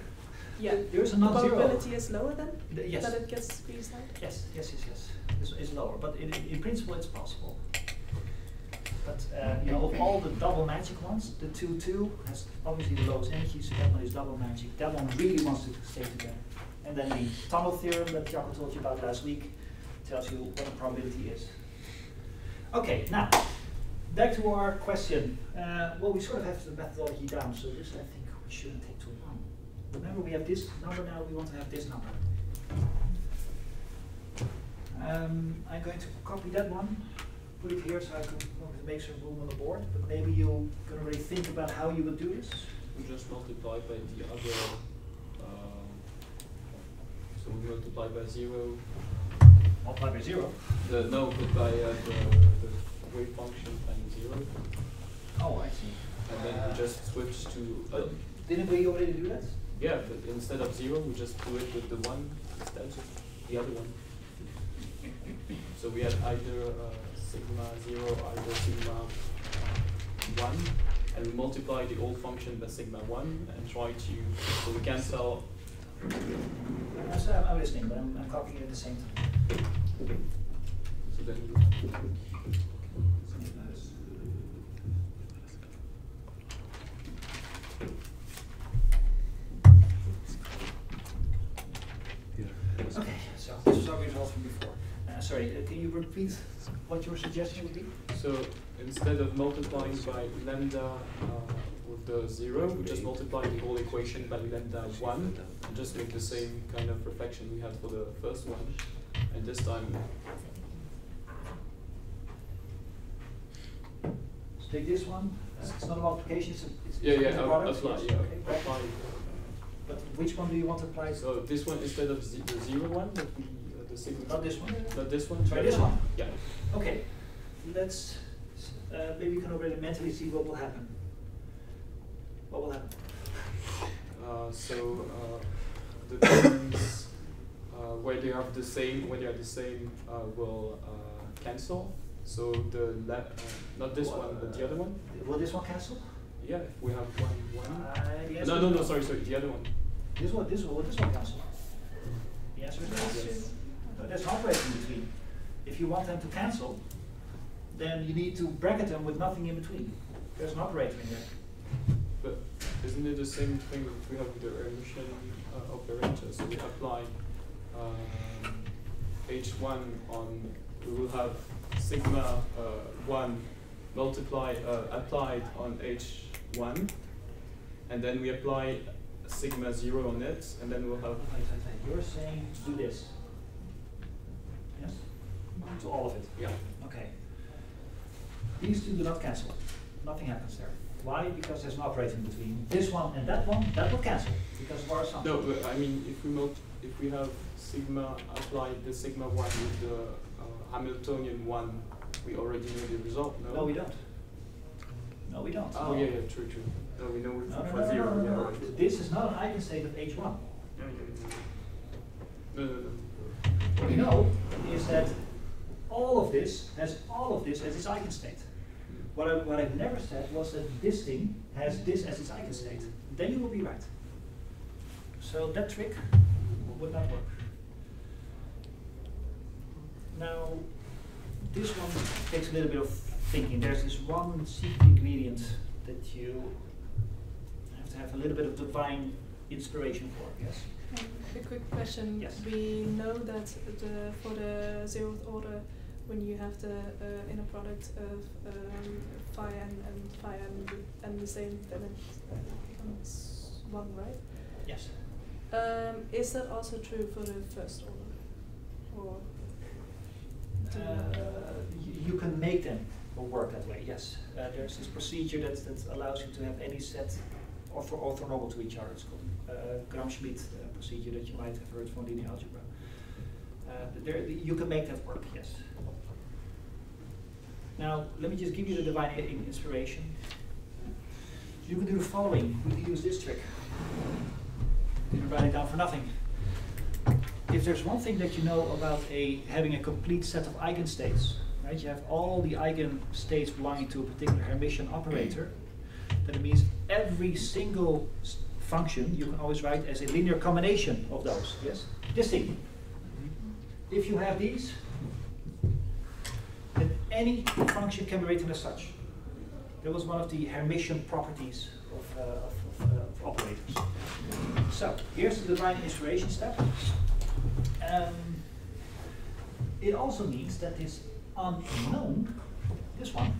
Yeah. There's a the non-zero. probability is lower then. Yes. That it gets squeezed out. Yes. It's lower, but in principle it's possible. But of all the double magic ones, the 2-2 has obviously the lowest energy, so that one is double magic. That one really wants to stay together. And then the tunnel theorem that Jaco told you about last week tells you what the probability is. Okay, now, back to our question. Well, we sort of have the methodology down, so this I think we shouldn't take too long. Remember, we have this number now, we want to have this number. I'm going to copy that one, put it here so I can make some room on the board, but maybe you can already think about how you would do this. We just multiply by the other. So we multiply by 0. Multiply by 0? But by the wave function times 0. Oh, I see. And then we just switch to. Didn't we already do that? Yeah, but instead of 0, we just do it with the 1 instead of the other one. So we had either sigma 0, either sigma 1, and we multiply the old function by sigma 1 and try to. So we cancel. I'm listening, but I'm copying it at the same time. So then okay, so this was our result from before. Sorry, can you repeat what your suggestion would be? So instead of multiplying by lambda with the 0, we just multiply the whole equation by lambda 1 and just make the same kind of reflection we had for the first one. And this time, so take this one. It's not a multiplication. It's yeah, a product. apply, Yes, yeah, okay. apply. But which one do you want to apply? So this one instead of the 0 one, that we the sigma. Not this one. Not this one. Try this one. Yeah. Okay. Let's maybe you can already mentally see what will happen. What will happen? The terms where they are the same will cancel. So not this one, but the other one. Will this one cancel? Yeah, if we have one. Yes. No, sorry, the other one. Will this one cancel? The answer is yes. No, there's an operator in between. If you want them to cancel, then you need to bracket them with nothing in between. There's an operator in there. But isn't it the same thing that we have with the Hermitian operator? So we apply H1 on, we will have sigma 1 applied on H1, and then we apply sigma 0 on it, and then we'll have. You're saying do this. Yes? To all of it. Yeah. Okay. These two do not cancel. Nothing happens there. Why? Because there's an operator in between this one and that one. That will cancel because of our assumption. No, but I mean, if we have sigma applied the sigma 1 with the Hamiltonian 1, we already know the result. No, we don't. No, we don't. Oh, yeah, true. No, we know it for 0. No. Right. This is not an eigenstate of H1. No. What we know is that all of this has its eigenstate. What I've never said was that this thing has this as its eigenstate. Then you will be right. So that trick would not work. Now, this one takes a little bit of thinking. There's this one secret ingredient that you have to have a little bit of divine inspiration for. Yes? A quick question. Yes. We know that for the 0th order, when you have the inner product of phi and the same, then it becomes 1, right? Yes. Is that also true for the first order? Or you can make them work that way, yes. There's this procedure that allows you to have any set orthonormal to each other. It's called Gram-Schmidt procedure that you might have heard from linear algebra. You can make that work, yes. Now, let me just give you the divine inspiration. You can do the following. We can use this trick. You can write it down for nothing. If there's one thing that you know about having a complete set of eigenstates, right? You have all the eigenstates belonging to a particular Hermitian operator, then it means every single function you can always write as a linear combination of those. Yes? This thing. If you have these, then any function can be written as such. That was one of the Hermitian properties of operators. So, here's the divine inspiration step. It also means that this unknown, this one,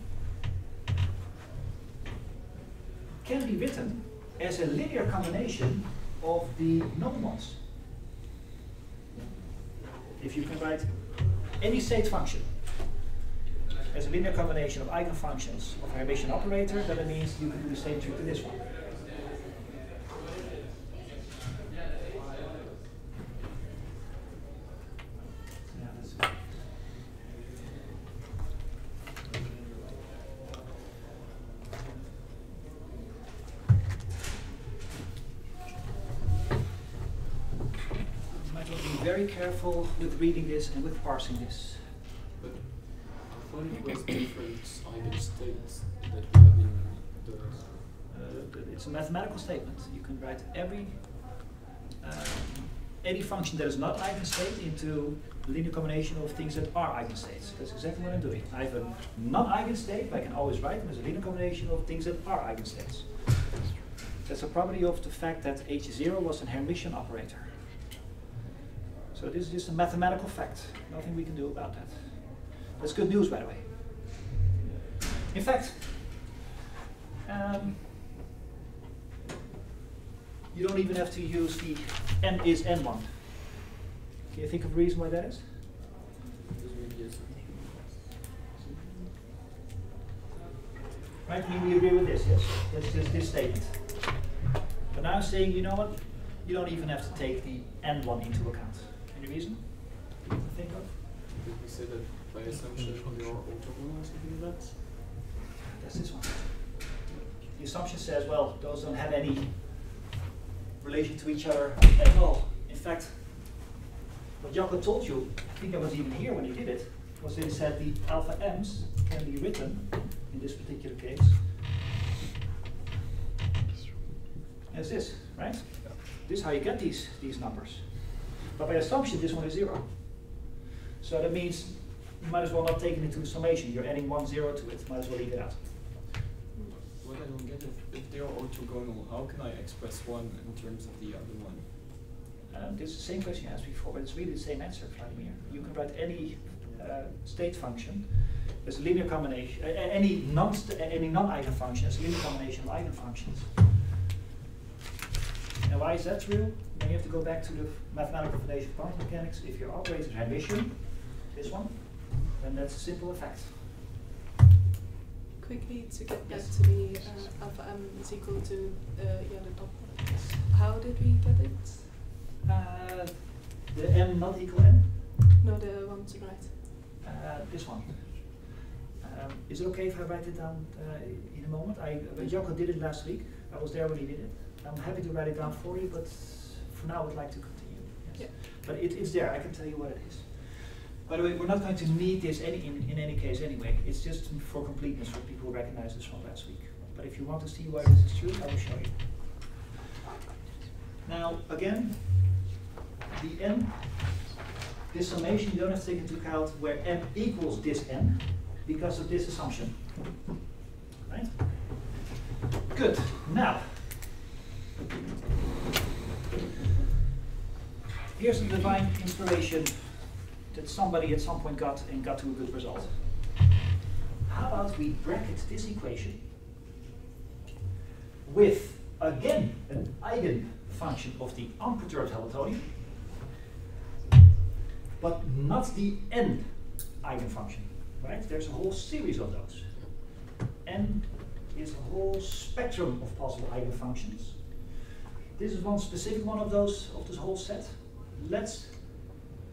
can be written as a linear combination of the known ones. If you can write any state function as a linear combination of eigenfunctions of a Hermitian operator, then it means you can do the same trick to this one. Very careful with reading this and with parsing this. But I thought it was different eigenstates that we have in the. It's a mathematical statement. You can write any function that is not eigenstate into a linear combination of things that are eigenstates. That's exactly what I'm doing. I have a non-eigenstate, but I can always write them as a linear combination of things that are eigenstates. That's a property of the fact that H0 was an Hermitian operator. So this is just a mathematical fact. Nothing we can do about that. That's good news, by the way. In fact, you don't even have to use the n is n1. Can you think of a reason why that is? Right, we agree with this, yes. That's just this statement. But now I'm saying, you know what? You don't even have to take the n1 into account. Any reason you can think of? Did we say that by assumption they are orthogonal or something like that? That's this one. The assumption says, well, those don't have any relation to each other at all. In fact, what Jacob told you, I think I was even here when he did it, was that he said the alpha m's can be written, in this particular case, as this, right? This is how you get these numbers. But by assumption, this one is 0. So that means you might as well not take it into the summation. You're adding 1 0 to it. Might as well leave it out. What I don't get, if they are orthogonal, how can I express one in terms of the other one? This is the same question you asked before, but it's really the same answer, Vladimir. You can write any state function as a linear combination, any non-eigenfunction as a linear combination of eigenfunctions. And why is that true? Then you have to go back to the mathematical foundation of quantum mechanics. If your operator is Hermitian, this one, then that's a simple effect. Quickly to get back to the alpha m is equal to the top one. How did we get it? The m not equal n? No, the one to the right. This one. Is it okay if I write it down in a moment? Jocko did it last week. I was there when he did it. I'm happy to write it down for you, but for now I would like to continue. Yes. Yeah. But it's there. I can tell you what it is. By the way, we're not going to need this in any case anyway. It's just for completeness for people who recognize this from last week. But if you want to see why this is true, I will show you. Now, again, the n, this summation, you don't have to take into account where m equals this n because of this assumption. Right? Good. Now, here's the divine inspiration that somebody at some point got and got to a good result. How about we bracket this equation with, again, an eigenfunction of the unperturbed Hamiltonian, but not the n eigenfunction, right? There's a whole series of those. N is a whole spectrum of possible eigenfunctions. This is one specific one of those, of this whole set. Let's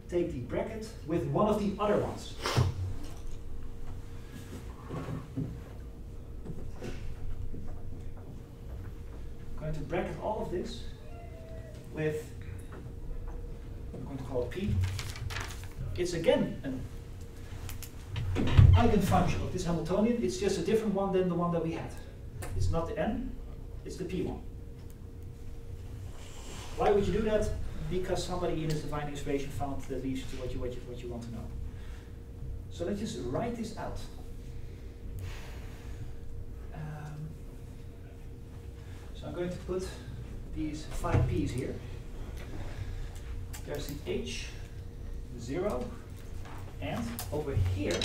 take the bracket with one of the other ones. I'm going to bracket all of this with, I'm going to call it P. It's again an eigenfunction of this Hamiltonian. It's just a different one than the one that we had. It's not the n, it's the p one. Why would you do that? Because somebody in his divine inspiration found that leads to what you want to know. So let's just write this out. So I'm going to put these 5 p's here. There's the h, 0, and over here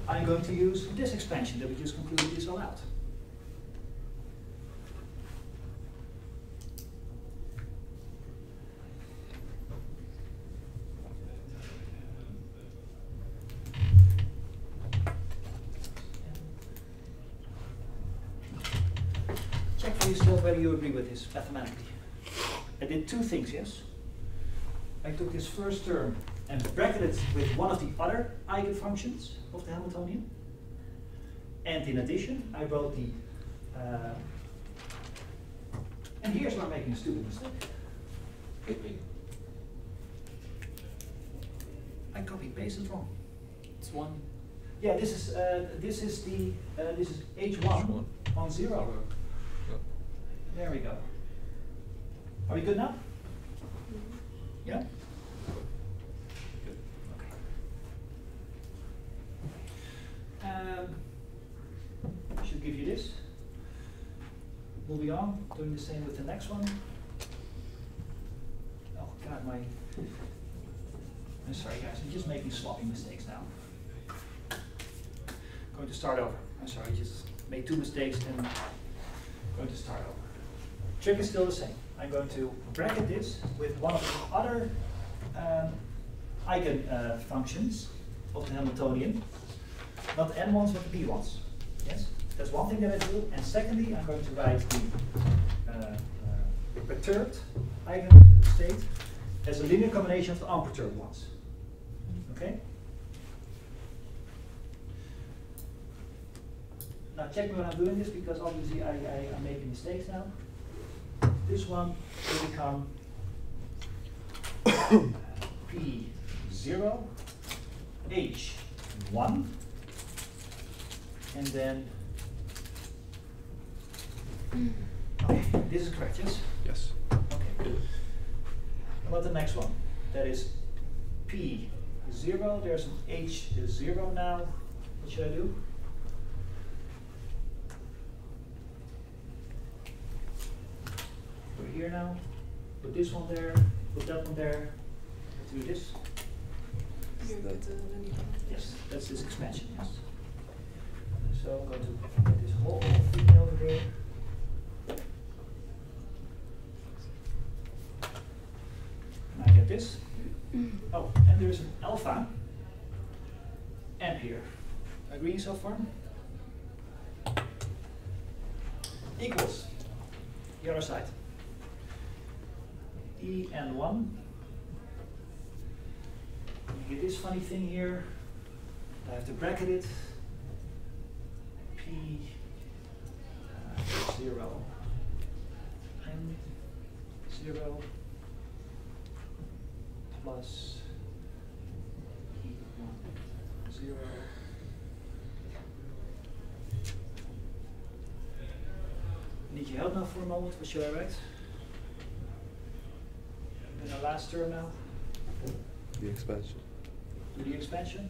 I'm going to use this expansion that we just concluded is allowed. Check for yourself whether you agree with this mathematically. I did 2 things, yes? I took this first term and bracketed it with one of the other eigenfunctions of the Hamiltonian. And in addition, I wrote the, and here's where I'm making a stupid mistake. I copy-pasted wrong. It's 1. Yeah, this is h1 on 0. There we go. Are we good now? Yeah? I should give you this. Moving on, doing the same with the next one. Oh God, I'm sorry guys, I'm just making sloppy mistakes now. Going to start over. I'm sorry, I just made 2 mistakes and going to start over. Trick is still the same. I'm going to bracket this with one of the other eigen functions of the Hamiltonian. Not the n ones, but the p ones. Yes? That's one thing that I do. And secondly, I'm going to write the perturbed eigenstate as a linear combination of the unperturbed ones. Okay? Now check me when I'm doing this, because obviously I'm making mistakes now. This one will become P0, H1, and then, okay, this is correct, yes? Yes. Okay, good. How about the next one? That is P0, there's an H0 now. What should I do? We're here now. Put this one there, put that one there. Let's do this. Yes, that's this expansion, yes. So I'm going to put this whole thing over there. And I get this. Oh, and there's an alpha M here. Agree so far? Equals the other side. E and 1. You get this funny thing here. I have to bracket it. P 0 and 0 plus E1 0. Need your help now for a moment. What should I write? In the last term now? The expansion. Do the expansion.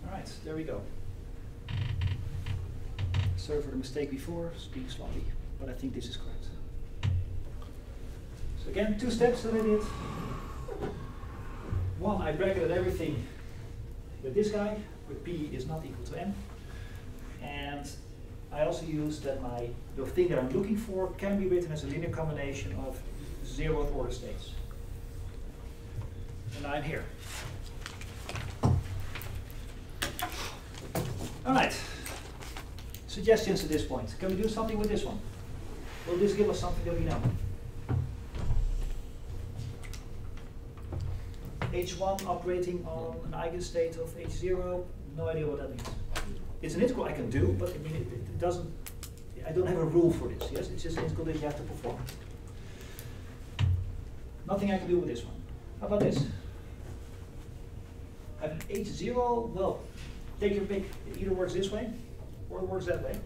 All right, there we go. Sorry for the mistake before, speak slowly, but I think this is correct. So again, 2 steps that I did. One, I bracketed everything with this guy, where p is not equal to n. And I also used that the thing that I'm looking for can be written as a linear combination of 0th order states. And I'm here. All right. Suggestions at this point. Can we do something with this one? Will this give us something that we know? H1 operating on an eigenstate of H0, no idea what that means. It's an integral I can do, but I mean it doesn't, I don't have a rule for this, yes? It's just an integral that you have to perform. Nothing I can do with this one. How about this? I have an H0, well, take your pick. It either works this way, or it works that way.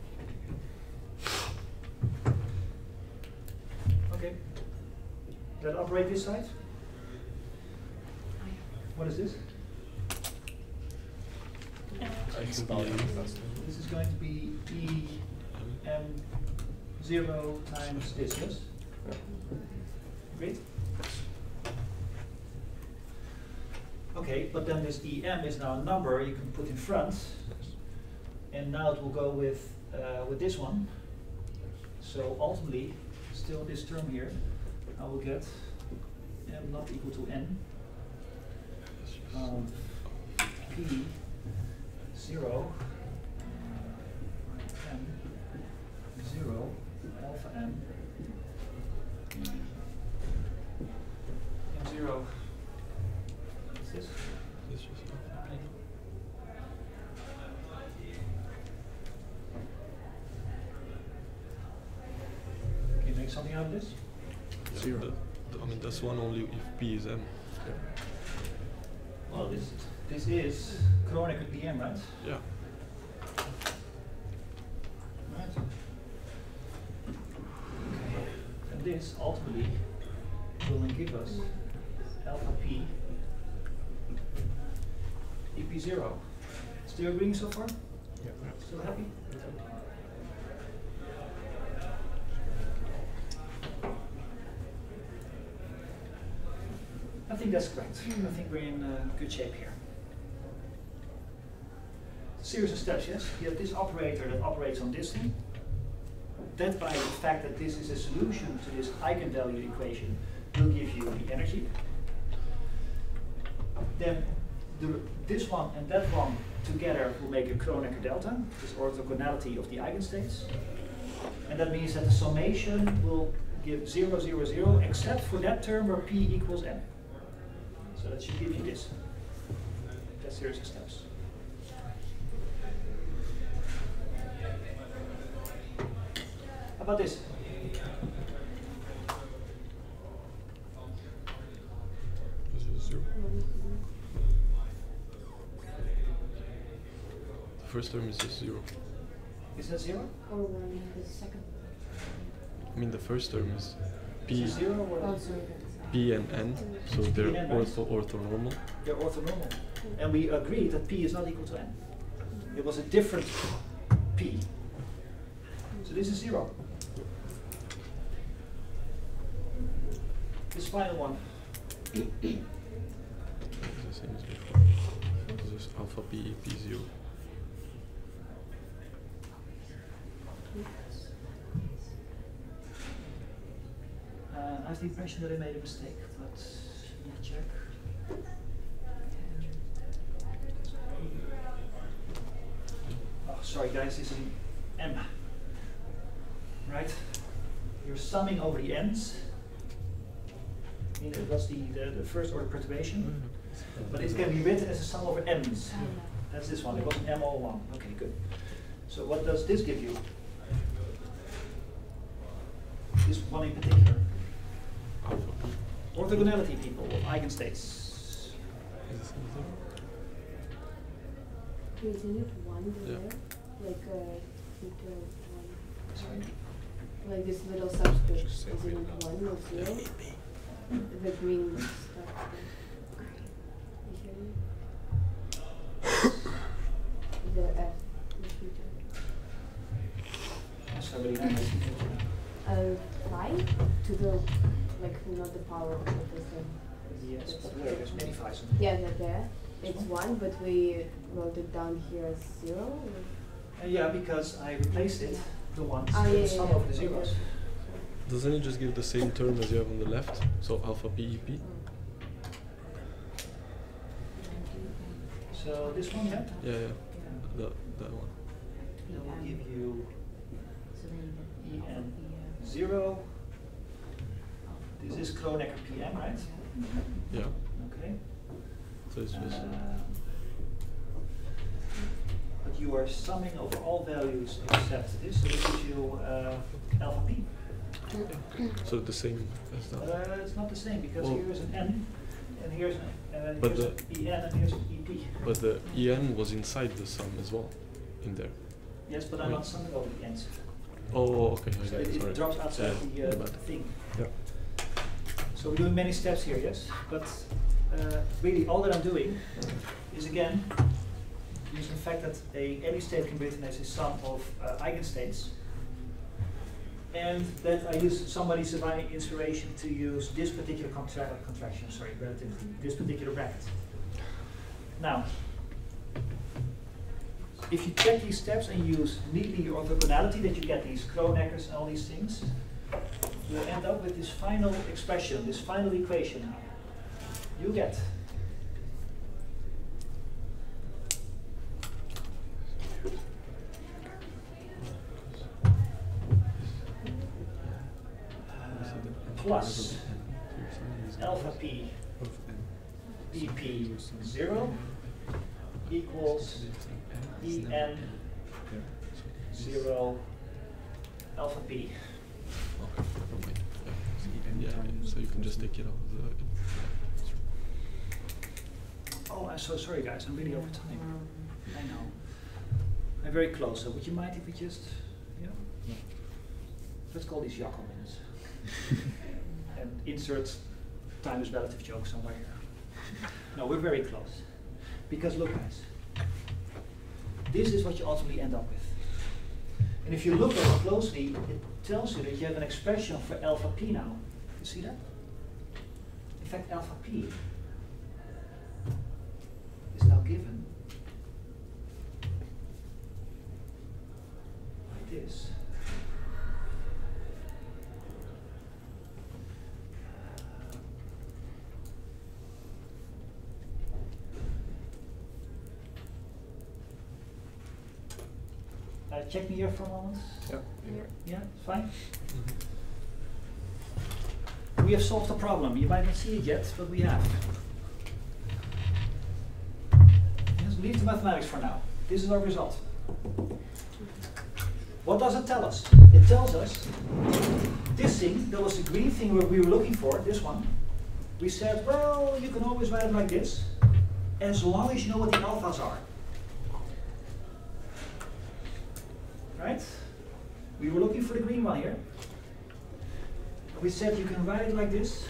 Okay. Does that operate this side? What is this? This is going to be em0 times this, yes? Great. Okay, but then this em is now a number you can put in front, and now it will go with this one. So ultimately, still this term here, I will get m not equal to n. P 0 m 0 alpha m 0. What's this? Can you make something out of this? Yeah, 0. I mean, that's one only if p is m. Yeah. Well, this is chronic with PM, right? Yeah. Right. Okay. And this ultimately will then give us alpha p EP0. Still agreeing so far? Yeah. Still happy? I think that's correct. I think we're in good shape here. series of steps, yes? You have this operator that operates on this thing. That by the fact that this is a solution to this eigenvalue equation will give you the energy. Then this one and that one together will make a Kronecker delta, this orthogonality of the eigenstates. And that means that the summation will give 0, 0, 0, except for that term where p equals n. So that should give you this. That series of steps. How about this? The first term is just 0. Is that 0? Or 1 the second. I mean, the first term is p, Is it 0 or Oh, sorry. p and n, so they're P and n, right? orthonormal. They're orthonormal. And we agreed that p is not equal to n. It was a different p. So this is 0. This final one. It's the same as before. This is alpha p, p0. I have the impression that I made a mistake, but let me check. Oh, sorry guys, this is an M. Right? You're summing over the ends. I mean, that's the first order perturbation. But it can be written as a sum over m's. That's this one. It was an m all one. Okay, good. So what does this give you? This one in particular. Orthogonality, people, of eigenstates. Isn't it 1 there? Yeah. Like theta 1. Sorry. Like this little subscript, isn't it 1 or 0? The green stuff. You hear me? The F, the theta. Sorry, no. 5 to the, like, not the power, but the same. Yes, but where? There's many fives. Yeah, they're there. It's 1, but we wrote it down here as 0. Yeah, because I replaced it, the ones, Oh, with yeah, the sum yeah, of the zeros. okay. Doesn't it just give the same term as you have on the left? So alpha p, p? So this one, yeah? Yeah. That one. That will give you En0. This is Kronecker PM, right? Yeah. Okay. So it's just but you are summing over all values except this, so this gives you alpha p. so the same as that. It's not the same because Well, here's an n, and here's an But here's the- an en, and here's an ep. But the en was inside the sum as well, in there. Yes, but I'm not summing over the ends. Oh, okay. So Okay, it sorry. drops outside Yeah, the my bad. thing. Yeah. So we're doing many steps here, yes? But really all that I'm doing is again using the fact that any state can be written as a sum of eigenstates, and that I use somebody's divine inspiration to use this particular contraction, sorry, relativity, this particular bracket. Now, if you check these steps and use neatly your orthogonality, that you get these Kroneckers and all these things, you'll end up with this final expression, this final equation now. You get plus alpha p BP0 equals En0 alpha p. Okay, never mind. Yeah, so you can just take it out of the. Oh, I'm so sorry, guys. I'm really over time. I know. I'm very close. So would you mind if we just, let's call these Jacob minutes and insert time is relative joke somewhere here. No, we're very close. Because look, guys, this is what you ultimately end up with. And if you look at it closely, it tells you that you have an expression for alpha p now. You see that? In fact, alpha p is now given this. Check me here for a moment. Yeah. Yeah, it's fine. We have solved the problem. You might not see it yet, but we have. Just leave the mathematics for now. This is our result. What does it tell us? It tells us this thing, that was the green thing we were looking for, this one. We said, well, you can always write it like this, as long as you know what the alphas are. Right? We were looking for the green one here. We said you can write it like this.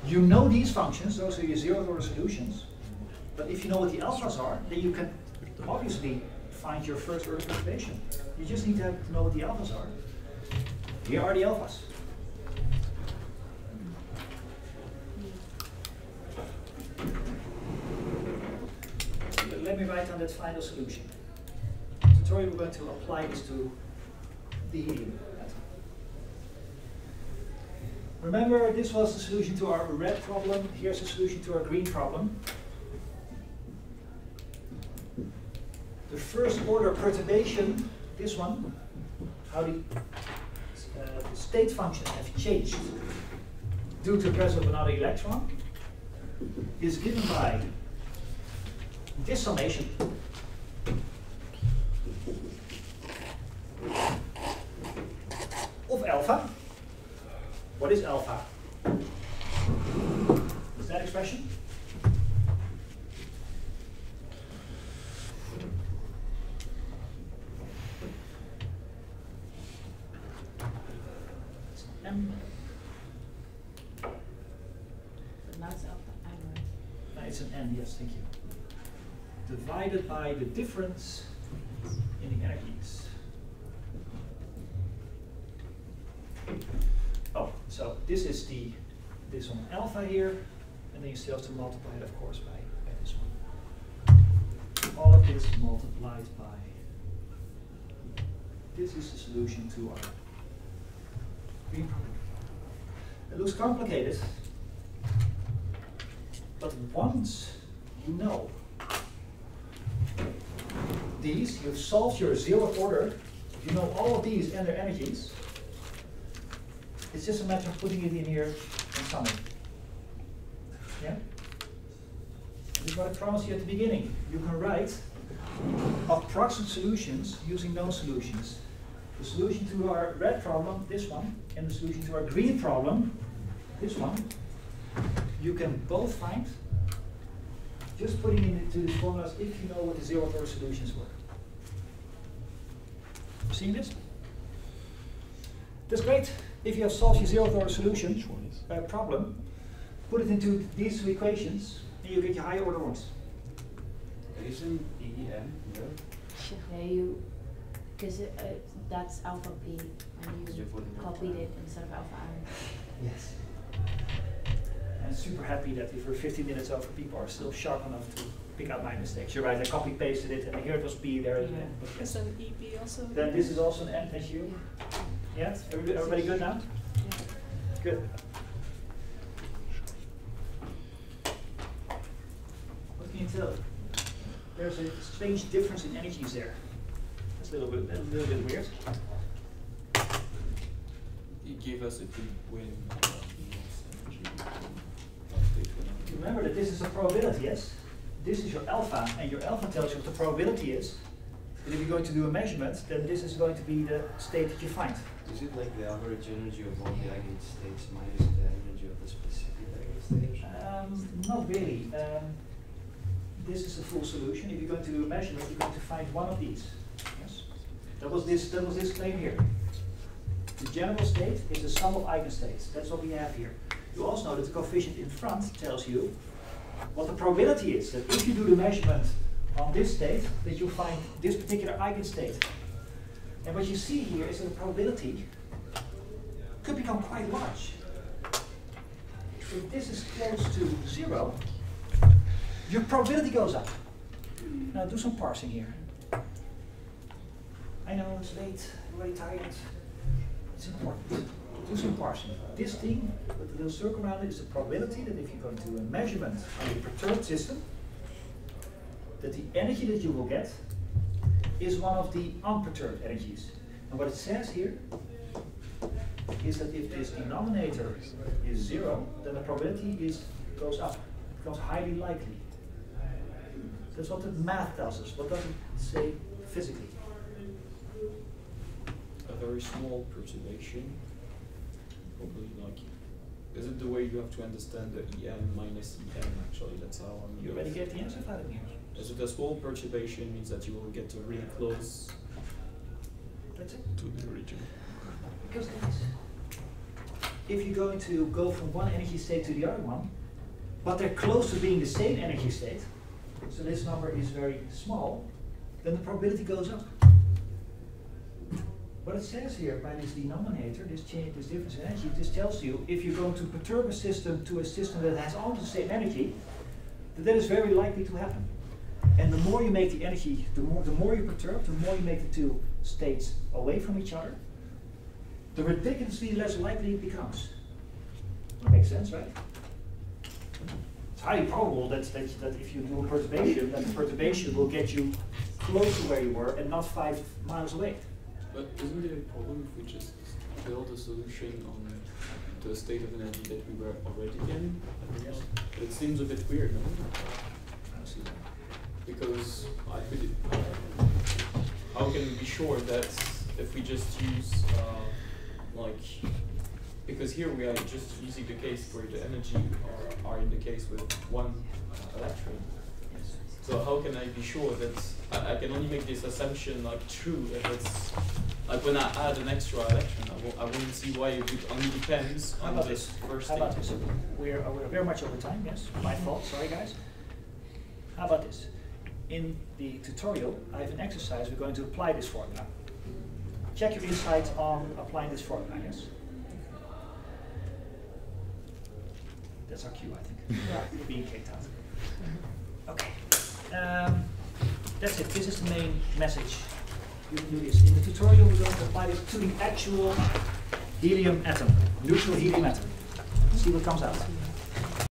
You know these functions, those are your zeroth order solutions. But if you know what the alphas are, then you can obviously find your first order perturbation. You just need to know what the alphas are. Here are the alphas. Let me write down that final solution. Tutorial, we're going to apply this to the helium atom. Remember, this was the solution to our red problem. Here's the solution to our green problem. The first order perturbation, this one, how the state functions have changed due to the presence of another electron, is given by this summation. Of alpha. What is alpha? Is that expression? It's M. But now it's alpha M, right? No, it's an N, yes, thank you. Divided by the difference in the energies. Oh, so this is this one alpha here, and then you still have to multiply it, of course, by this one. All of this multiplied by this is the solution to our green problem. It looks complicated, but once you know these, you've solved your zeroth order, you know all of these and their energies. It's just a matter of putting it in here and summing. Yeah? This is what I promised you at the beginning. You can write approximate solutions using known solutions. The solution to our red problem, this one, and the solution to our green problem, this one, you can both find just putting it into these formulas if you know what the zeroth order solutions were. Seeing this? That's great. If you have solved your zeroth order solution problem, put it into these two equations, and you get your higher order ones. Isn't EM there? Yeah, because that's alpha P, and you copied it instead of alpha M. Yes. I'm super happy that if we're 15 minutes over, people are still sharp enough to pick out my mistakes. You're right, I copy pasted it, and here it was P, there it was N. Is an EP also? Then this is also an N as you. Yeah? Everybody good now? Yeah. Good. What can you tell? There's a strange difference in energies there. That's a little bit weird. He gave us a big win. Remember that this is a probability, yes? This is your alpha, and your alpha tells you what the probability is. But if you're going to do a measurement, then this is going to be the state that you find. Is it like the average energy of all the eigenstates minus the energy of the specific eigenstate? Not really. This is a full solution. If you're going to do a measurement, you're going to find one of these. Yes? That was this claim here. The general state is the sum of eigenstates. That's what we have here. You also know that the coefficient in front tells you what the probability is. That if you do the measurement on this state, that you'll find this particular eigenstate. And what you see here is that the probability could become quite large. If this is close to 0, your probability goes up. Now do some parsing here. I know it's late, already tired. It's important. Do some parsing. This thing with the little circle around it is the probability that if you go into a measurement on a perturbed system, that the energy that you will get is one of the unperturbed energies. And what it says here is that if this denominator is 0, then the probability goes up. It becomes highly likely. That's what the math tells us. What does it say physically? A very small perturbation. Probably like, is it the way you have to understand the EM minus EM actually? That's how I'm. You already get the answer, Vladimir. Is it a small perturbation means that you will get really close That's it. to the origin? Because if you're going to go from one energy state to the other one, but they're close to being the same energy state, so this number is very small, then the probability goes up. What it says here by this denominator, this change, this difference in energy, this tells you if you're going to perturb a system to a system that has almost the same energy, that is very likely to happen. And the more you make the energy, the more you perturb, the more you make the two states away from each other, the ridiculously less likely it becomes. That makes sense, right? It's highly probable that if you do a perturbation, that the perturbation will get you close to where you were and not 5 miles away. But isn't there a problem if we just build a solution on the state of energy that we were already in? Yes. It seems a bit weird, no? I don't see that. Because I could, how can we be sure that if we just use, because here we are just using the case where the energy are in the case with one electron. So how can I be sure that I can only make this assumption true if it's like when I add an extra electron, I won't see why it would only depends on this first state. How about this? We're very much over time, yes. My fault, sorry guys. How about this? In the tutorial, I have an exercise. We're going to apply this formula. Check your insight on applying this formula, yes? That's our cue, I think. We're being kicked out. Okay. That's it. This is the main message. You can do this. In the tutorial, we're going to apply this to the actual helium atom, neutral helium atom. See what comes out.